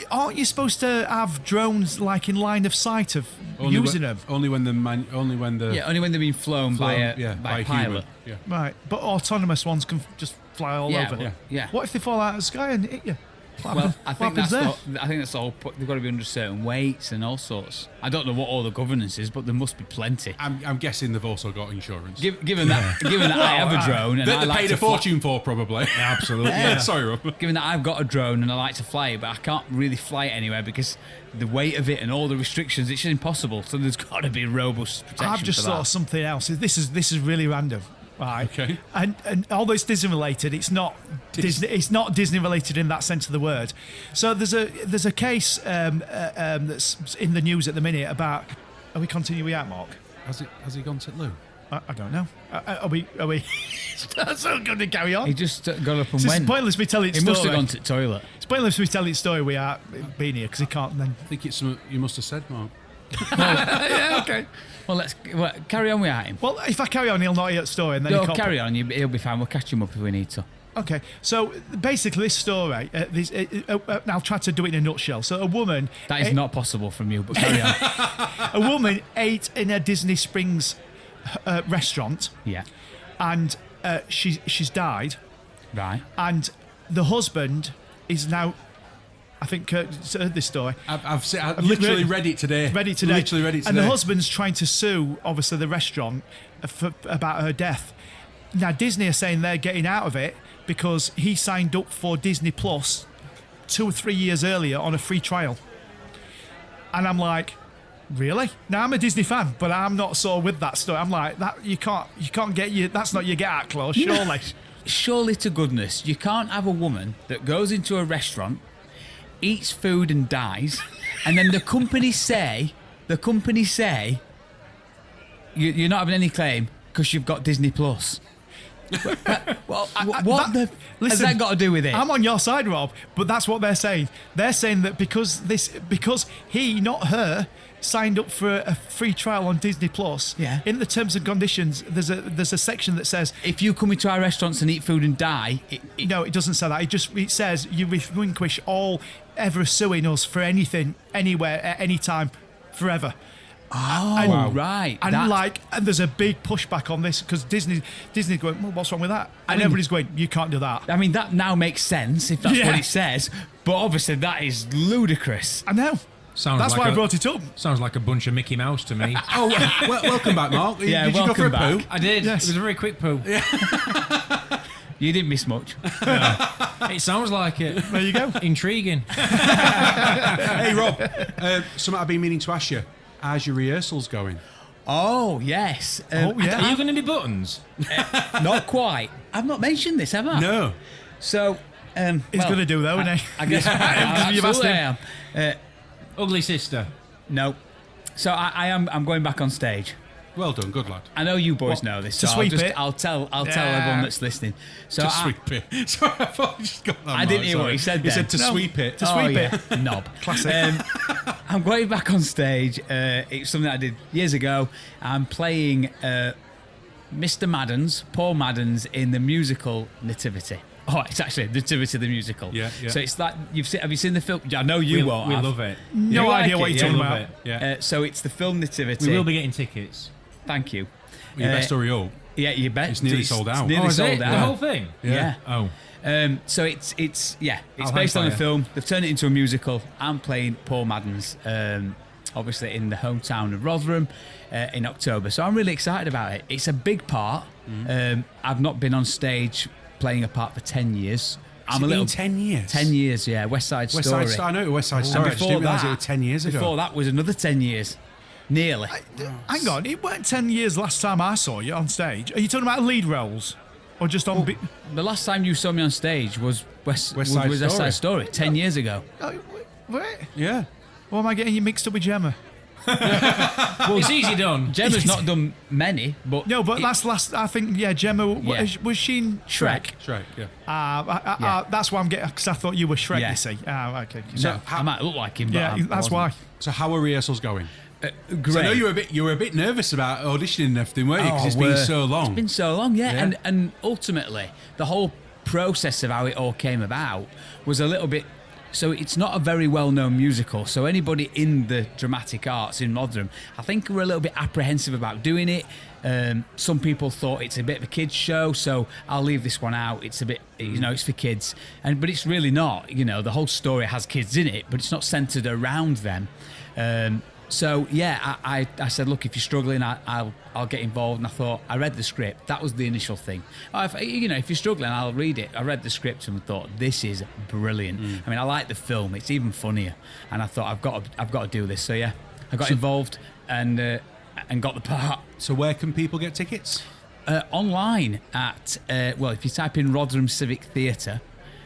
aren't you supposed to have drones like in line of sight of using them?
Only when
only when they've been flown by a pilot.
Yeah.
Right. But autonomous ones can just fly all over.
Yeah.
What if they fall out of the sky and hit you?
Well, I think that's the whole. They've got to be under certain weights and all sorts. I don't know what all the governance is, but there must be plenty.
I'm guessing they've also got insurance.
Given that I have a drone and I like
paid
to
a fortune for, probably.
Absolutely.
Sorry, Rob.
Given that I've got a drone and I like to fly it, but I can't really fly it anywhere because the weight of it and all the restrictions, it's just impossible. So there's got to be robust protection.
I've just
for
thought
that.
of something else. This is really random. Right.
Okay.
And although it's Disney related, it's not Disney. It's not Disney related in that sense of the word. So there's a case that's in the news at the minute about. Are we continuing with that, Mark?
Has he gone to loo?
I don't know. Are we? That's not going to carry on.
He just got up and
It's
went.
pointless me telling
He
story.
must have gone to the toilet.
It's pointless me telling the story. We are being here because he can't. Then
I think it's something you must have said, Mark.
yeah, okay.
Well, let's carry on with him.
Well, if I carry on, he'll not hear the story, and then
No,
he can't
carry on. He'll be fine. We'll catch him up if we need to.
Okay, so basically this story, I'll try to do it in a nutshell. So a woman...
That is not possible from you, but carry on.
A woman ate in a Disney Springs restaurant,
Yeah.
and she's died,
Right.
And the husband is now, I think Kurt's heard this story.
I've literally read it today. Literally read it today.
And the husband's trying to sue, obviously, the restaurant about her death. Now, Disney are saying they're getting out of it because he signed up for Disney Plus 2 or 3 years earlier on a free trial. And I'm like, really? Now, I'm a Disney fan, but I'm not so with that story. I'm like, that you can't that's not your get out clause, surely.
Surely to goodness, you can't have a woman that goes into a restaurant, eats food and dies, and then the company say, you're not having any claim because you've got Disney Plus. Well, what has that got to do with it?
I'm on your side, Rob, but that's what they're saying. They're saying that because he, not her, signed up for a free trial on Disney Plus.
Yeah.
In the terms and conditions, there's a section that says
if you come into our restaurants and eat food and die,
no, it doesn't say that. It says you relinquish all ever suing us for anything, anywhere, at any time, forever.
Right.
And there's a big pushback on this because Disney's going, well, what's wrong with that? And everybody's going, you can't do that.
I mean, that now makes sense if that's what it says, but obviously that is ludicrous.
I know. That's why I brought it up.
Sounds like a bunch of Mickey Mouse to me.
Oh, welcome back, Mark.
Yeah,
did you go for a poo?
I did.
Yes.
It was a very quick poo. Yeah.
You didn't miss much.
It sounds like it.
There you go.
Intriguing.
Hey, Rob, something I've been meaning to ask you. How's your rehearsals going?
Oh, yes.
Are you going to do buttons?
Not quite. I've not mentioned this, have I?
No.
So,
He's going to do, though, isn't he?
I guess absolutely I am.
Ugly sister.
No. So I'm going back on stage.
Well done, good lad.
I know you boys know this.
To
so
sweep it?
I'll tell everyone that's listening. So
To sweep it. Sorry, I thought you just got that.
I didn't hear what he said.
He
then.
said to sweep it.
To sweep it.
Knob.
Classic.
I'm going back on stage. It's something I did years ago. I'm playing Mr. Maddens, Paul Maddens, in the musical Nativity. Oh, it's actually Nativity the musical.
Yeah.
So it's like have you seen the film? I know you won't.
We love it.
No idea what you're talking about.
Yeah.
So it's the film Nativity.
We will be getting tickets.
Thank you.
You best hurry up.
Yeah, you bet.
It's nearly sold out.
It's nearly sold out.
The whole thing?
Yeah.
Oh.
So it's
I'll
based on
hang
a
fire.
film. They've turned it into a musical. I'm playing Paul Maddens, obviously in the hometown of Rotherham in October. So I'm really excited about it. It's a big part. I've not been on stage playing a part for 10 years.
Has it been 10 years?
10 years, yeah. West Side Story.
I know West Side Story. I just didn't realise it was 10 years ago.
Before that was another 10 years. Nearly.
Hang on, it weren't 10 years last time I saw you on stage. Are you talking about lead roles? Or just on...
The last time you saw me on stage was West
Side
Side Story 10 years ago.
Wait.
Yeah.
Or am I getting you mixed up with Gemma?
Well, it's easy done.
Gemma's not done many, but...
No, but last I think, Gemma, was she in
Shrek.
Shrek, yeah.
That's why I'm getting... Because I thought you were Shrek,
Yeah.
you see. Okay.
No, I might look like him, but
Yeah, that's
I
why.
wasn't.
So how are rehearsals going?
Great.
So I know you were a bit nervous about auditioning and everything, weren't you? Because it's
we're-
been so long.
It's been so long, yeah.
Yeah.
And ultimately, the whole process of how it all came about was a little bit... So it's not a very well-known musical. So anybody in the dramatic arts in Rotherham, I think were a little bit apprehensive about doing it. Some people thought it's a bit of a kids' show, so I'll leave this one out. It's a bit, it's for kids, but it's really not. The whole story has kids in it, but it's not centered around them. So yeah, I said, look, if you're struggling, I'll get involved. And I thought, I read the script. That was the initial thing. If you're struggling, I'll read it. I read the script and thought, this is brilliant. I mean, I like the film. It's even funnier. And I thought, I've got to do this. So yeah, I got involved and got the part.
So where can people get tickets?
Online at if you type in Rotherham Civic Theatre.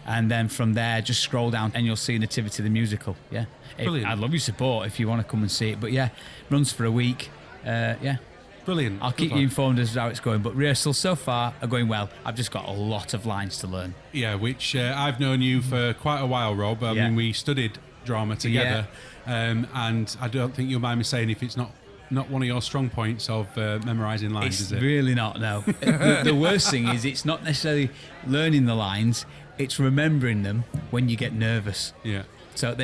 And then from there, just scroll down and you'll see Nativity the musical. Yeah.
Brilliant.
I'd love your support if you want to come and see it. But yeah, runs for a week. Yeah.
Brilliant.
I'll keep you informed as to how it's going. But rehearsals so far are going well. I've just got a lot of lines to learn.
Yeah, which I've known you for quite a while, Rob. I mean, we studied drama together. And I don't think you'll mind me saying if it's not one of your strong points of memorising lines,
It's
is it?
really not, no. The worst thing is it's not necessarily learning the lines. It's remembering them when you get nervous.
Yeah.
So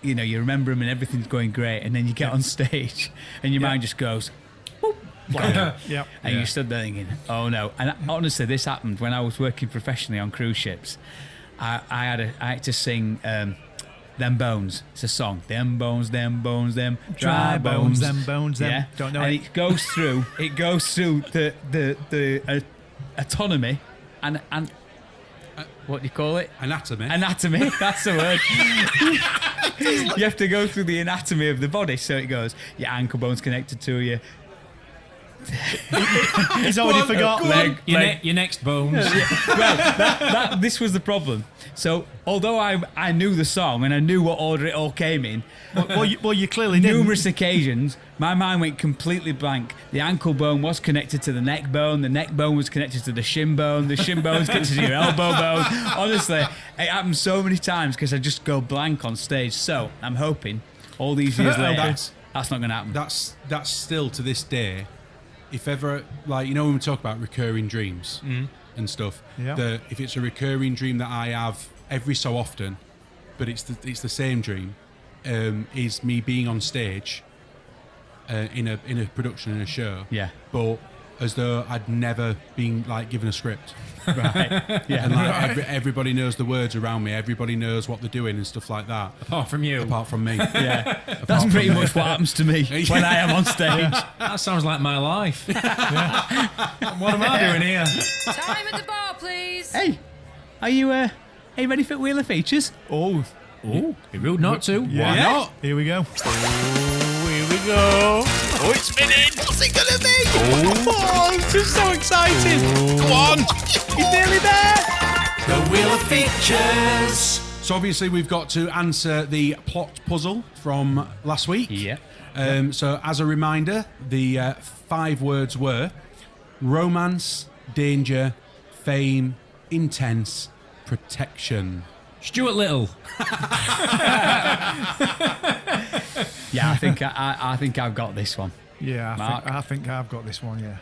you remember them and everything's going great, and then you get on stage and your mind just goes, whoop,
Yeah.
And you stood there thinking, oh no. And honestly, this happened when I was working professionally on cruise ships. I had to sing Them Bones. It's a song. Them bones, them dry bones.
Them bones, them.
Yeah.
Don't know
and
it.
it goes through the autonomy and what do you call it?
Anatomy.
Anatomy, that's the word. You have to go through the anatomy of the body. So it goes, your ankle bone's connected to you.
He's already forgot.
Your next bones.
Well, this was the problem. So, although I knew the song and I knew what order it all came in,
Well, you clearly didn't.
numerous occasions, my mind went completely blank. The ankle bone was connected to the neck bone was connected to the shin bone was connected to your elbow bone. Honestly, it happened so many times because I just go blank on stage. So, I'm hoping all these years later, that's not going to happen.
That's still to this day. If ever, like, you know, when we talk about recurring dreams and stuff,
Yeah.
if it's a recurring dream that I have every so often, but it's the same dream, is me being on stage in a production, in a show,
Yeah.
but as though I'd never been like given a script,
Right. Yeah.
and like everybody knows the words around me, everybody knows what they're doing and stuff like that.
Apart from you.
Apart from me,
Yeah. That's pretty much what happens to me when I am on stage.
That sounds like my life. What am I doing here?
Time at the bar, please.
Hey, are you ready for Wheel of Features?
Oh,
Oh, be rude not to.
yeah.
Why not?
Here we go.
Here we go. Oh, it's spinning. What's it gonna be? Oh, I'm just so excited. Come on. He's nearly there. The Wheel of Features.
So obviously we've got to answer the plot puzzle from last week.
Yeah.
So as a reminder, the 5 words were romance, danger, fame, intense, protection.
Stuart Little.
Yeah, I think I've got this one.
Yeah,
Mark.
I think I've got this one. Yeah.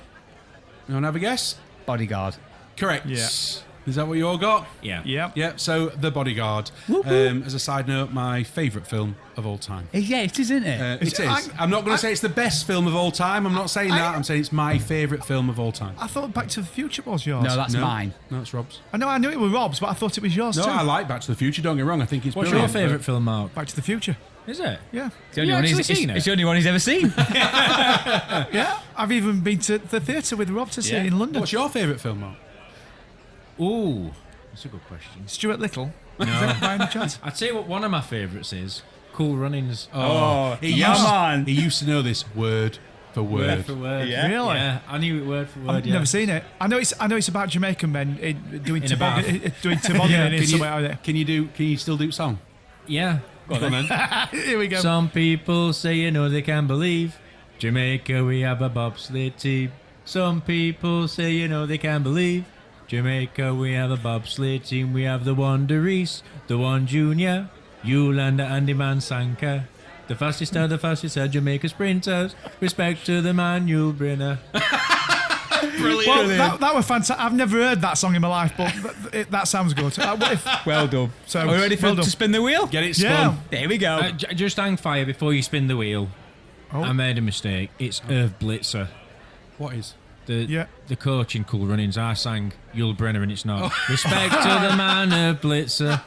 You want to have a guess?
Bodyguard.
Correct.
Yeah.
Is that what you all got?
Yeah.
Yep.
Yep. So The Bodyguard. As a side note, my favourite film of all time.
Yeah, it is, isn't it?
It is. I'm not going to say it's the best film of all time. I'm not saying that. I'm saying it's my favourite film of all time.
I thought Back to the Future was yours.
No, that's
No,
mine.
No, it's Rob's.
I knew it was Rob's, but I thought it was yours
No,
too.
I like Back to the Future. Don't get me wrong. I think it's
What's
brilliant.
your favourite film, Mark?
Back to the Future.
Is it?
Yeah.
It's the only one
actually seen it?
it's the only one he's ever seen.
Yeah. I've even been to the theatre with Rob to see
Yeah.
it in London.
What's your favourite film, Mark?
Ooh, that's a good question.
Stuart Little. Is that by any chance?
I'd say what one of my favourites is Cool Runnings.
He used to know this word for word.
Word for word.
Yeah.
Really?
Yeah, I knew it word for word.
I've
yeah.
never seen it. I know it's about Jamaican men doing
In a bath.
tobogganing in
Can
somewhere out there.
Can you still do song?
Yeah.
Go on then.
Here we go.
Some people say you know they can't believe Jamaica we have a bobsled team. Some people say you know they can't believe Jamaica we have a bobsled team. We have the one Reese, the one Junior, Yolanda and the man Sanka. The fastest are Jamaica sprinters. Respect to the man Yul Brynner.
Well, that was fantastic. I've never heard that song in my life, but that sounds good.
Well done.
So,
Are we ready
well done.
to spin the wheel?
Get it spun.
Yeah.
There we go.
Just hang fire before you spin the wheel.
Oh.
I made a mistake. It's Irv Blitzer.
What is?
The coach in Cool Runnings. I sang Yul Brynner and it's not. Respect to the man of Blitzer.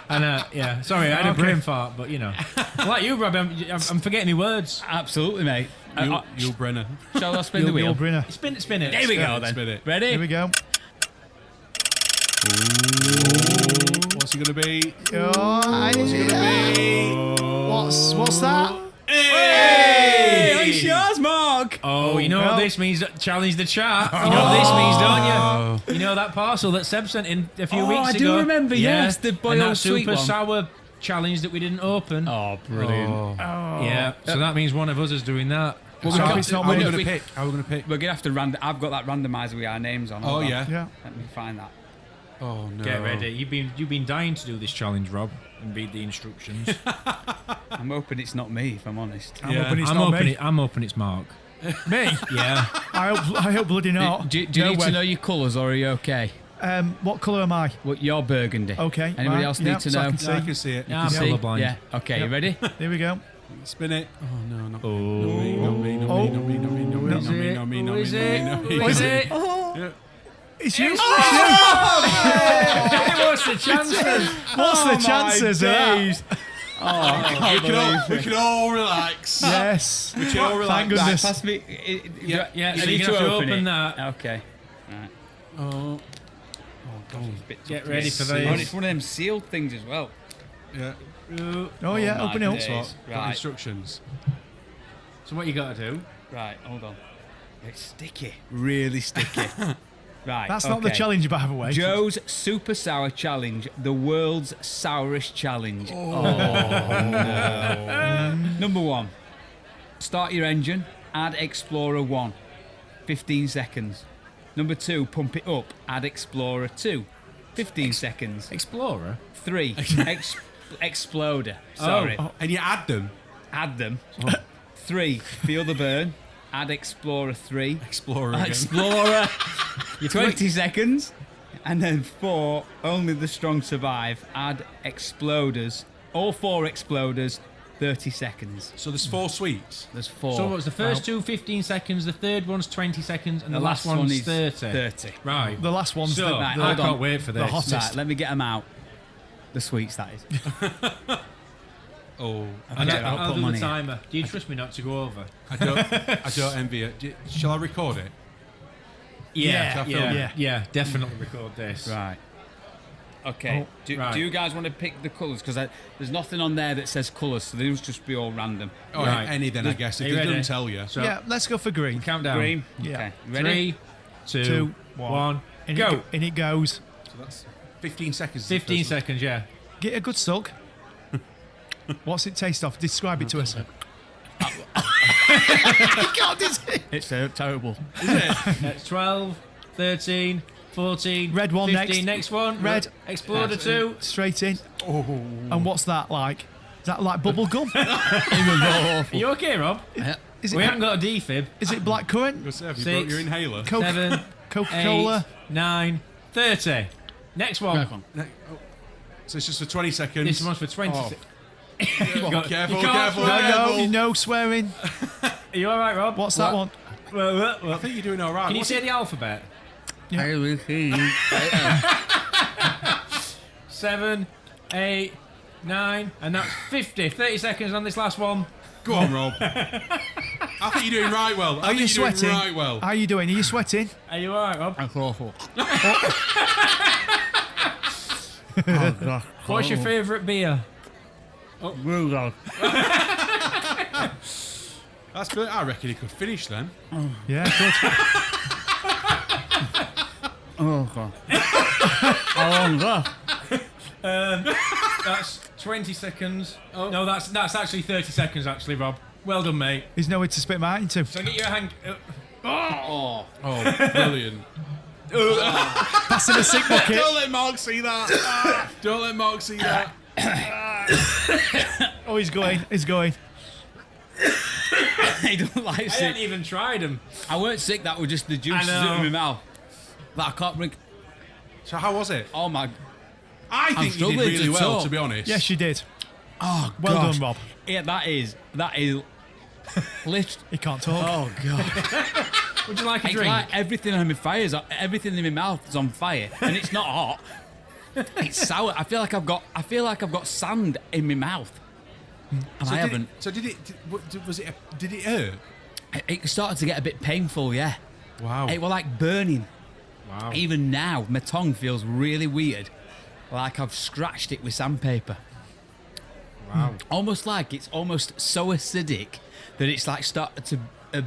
And yeah, sorry, I had a brain fart, but you know, like you, Rob, I'm forgetting my words.
Absolutely, mate.
Yul Brynner.
Shall I spin the wheel?
Yul Brynner.
Spin it.
There we go then.
Spin it.
Ready?
Here we go.
What's it gonna be?
What's that?
Hey, it's yours, Mark.
Oh, you know
well.
what this means? Challenge the chat. You know what this means, don't you? You know that parcel that Seb sent in a few weeks
I
ago?
do remember, yes, the
and
boiled
that
sweet
super
one.
sour challenge that we didn't open.
Oh, brilliant.
Yeah, so that means one of us is doing that.
Well,
So
we
how
can't-
are we gonna pick? How are we gonna pick?
We're going to have to I've got that randomizer with our names on.
Oh
Hold on.
yeah.
Yeah.
Let me find that.
Oh no.
Get ready. You've been dying to do this challenge, Rob, and read the instructions.
I'm hoping it's not me, if I'm honest.
I'm hoping it's not me.
I'm hoping it's Mark.
Me?
Yeah.
I hope bloody not.
Do you
No
need
way.
to know your colours, or are you okay?
What colour am I?
What, you're burgundy.
Okay.
Anybody
right,
else
yeah,
need to
so I
know?
can see.
Yeah, I can see it.
Yeah, I'm
See?
colourblind.
Yeah. Okay, you ready?
Here we go.
Spin it. Oh no, not
Oh.
me. Not me. Not me. Not me. Not me. Not me.
don't know.
Me, no, me, no,
Who
me,
is
no,
it?
me, no, me.
Who is it?
It's you.
What's the chances?
What's the chances of that?
We can all relax.
Yes.
We can all relax.
Thank goodness.
Pass me.
Yeah,
I
so
need
you're going to
open
open
it.
that.
Okay. Right.
Oh,
Get ready for
Oh, and
these.
it's one of them sealed things as well.
yeah.
Oh yeah,
my
open it up.
days.
What? Got
Right.
instructions.
So what you got to do?
Right, hold on. It's sticky. Really sticky. Right.
That's not the
okay.
challenge, by the way.
Joe's Super Sour Challenge, the world's sourest challenge. Number 1. Start your engine, add Explorer 1. 15 seconds. Number 2, pump it up, add Explorer 2. 15 seconds.
Explorer?
3, Exploder. Sorry.
And you add them.
Add them. 3, feel the burn, add Explorer 3.
Explorer again.
Explorer, 20 seconds. And then 4, only the strong survive. Add exploders, all 4 exploders, 30 seconds.
So there's 4 sweets.
There's 4.
So what's the first two 15 seconds, the third one's 20 seconds, and the last
one
one's
is
30.
30.
Right.
The last one's
So,
the,
Right,
I
hold
can't
on.
wait for this.
hottest.
Right, let me get them out. The sweets, that is.
Oh,
And
Okay, I'll
I'll
put
do
money
the
in.
timer. Do you trust me not to go over?
I don't envy it. Shall I record it?
Yeah,
Yeah, definitely record this.
Right. Okay. Do
right.
you guys want to pick the colours? Because there's nothing on there that says colours, so they'll just be all random.
Oh,
Right.
any then, I guess.
Are
If
you
they
ready?
don't tell you.
So,
yeah, let's go for green.
countdown.
Green?
Yeah.
Okay. You ready?
3, 2,
Two,
1,
In
go.
in it goes.
So that's 15 seconds.
15 seconds, yeah.
Get a good suck. What's it taste of? Describe it to us.
It's terrible.
That's 12, 13, 14,
Red one
15.
next.
Next one.
Red.
Exploder 2.
Straight in.
Oh.
And what's that like? Is that like bubble gum?
Are you okay, Rob?
Is
We
it,
haven't got a defib.
is it black currant?
Have you brought
6,
your inhaler?
Coke,
7,
Coca-Cola?
8, 9, 30. Next one.
So it's just for 20 seconds.
This one's for 20.
Oh.
You got-
Careful,
you can't
careful,
swear.
careful.
No swearing.
Are you alright, Rob?
What's that one?
I think you're doing all right.
Can you
What's
say the alphabet?
Yeah.
7, 8, 9, and that's 50. 30 seconds on this last one.
Go on, Rob. I think you're doing right well.
Are you sweating?
Doing right well.
How are you doing? Are you sweating?
Are you alright, Rob?
That's awful.
What's your favourite beer?
Brewdog.
That's brilliant. I reckon he could finish then.
Yeah, good.
Oh, God. How long is that?
That's 20 seconds. Oh. No, that's actually 30 seconds, actually, Rob. Well done, mate.
There's nowhere to spit my into.
So get your hand.
Oh.
Oh, brilliant.
Passing a sick bucket.
Don't let Mark see that. Don't let Mark see that.
Oh, he's going. He's going.
He don't like
I
sick.
hadn't even tried them.
I weren't sick, that was just the juice
know.
in my mouth. But I can't drink.
So how was it?
Oh, my.
I think you did
struggling
really
to
well,
talk.
to be honest.
Yes, you did.
Oh,
Well
gosh.
done, Rob.
Yeah, that is.
He can't talk.
Oh, God.
Would you like a
It's
drink?
like everything on my fire is, everything in my mouth is on fire, and it's not hot. It's sour. I feel like I've got sand in my mouth, and
So
I
did
haven't.
Did it hurt?
It started to get a bit painful. Yeah,
Wow.
it was like burning.
Wow.
Even now, my tongue feels really weird, like I've scratched it with sandpaper.
Wow.
Almost like it's almost so acidic that it's like started to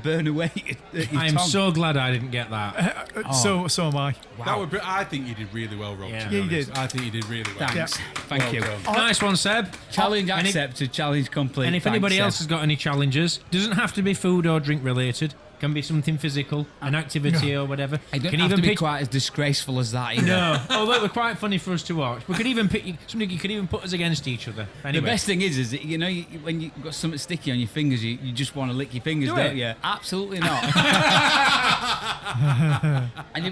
burn away. Your
I am
tongue.
so glad I didn't get that.
So am I.
That would be, I think you did really well, Rob.
Yeah.
to be
Yeah, you
honest.
did.
I think you did really well.
Thanks.
Yeah.
Thank
Well
you.
done.
Nice one, Seb.
Challenge
And if-
accepted. Challenge complete.
And if
Thanks,
anybody
Seb.
else has got any challenges, doesn't have to be food or drink related. Can be something physical, an activity or whatever.
I don't
can
have
even
to be
pick.
quite as disgraceful as that either.
No, although they were quite funny for us to watch. We could even pick somebody. You could even put us against each other. Anyway.
The best thing is that, you know, when you've got something sticky on your fingers, you just want to lick your fingers,
Do
don't
it.
you? Absolutely not.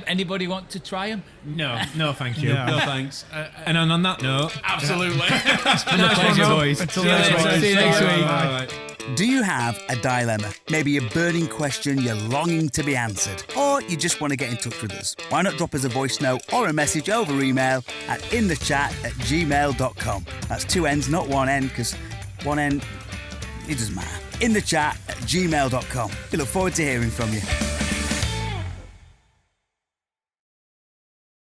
Anybody want to try them?
No, thank you.
No.
No, thanks.
And on that note,
Absolutely.
nice one,
pleasure,
Rob.
boys.
Until
See you
next
later.
week.
See you next
Bye.
week.
Bye.
Right.
Do you have a dilemma? Maybe a burning question you're longing to be answered, or you just want to get in touch with us? Why not drop us a voice note or a message over email at innthechat@gmail.com. That's 2 N's, not 1 N, because 1 N, it doesn't matter. innthechat@gmail.com. We look forward to hearing from you.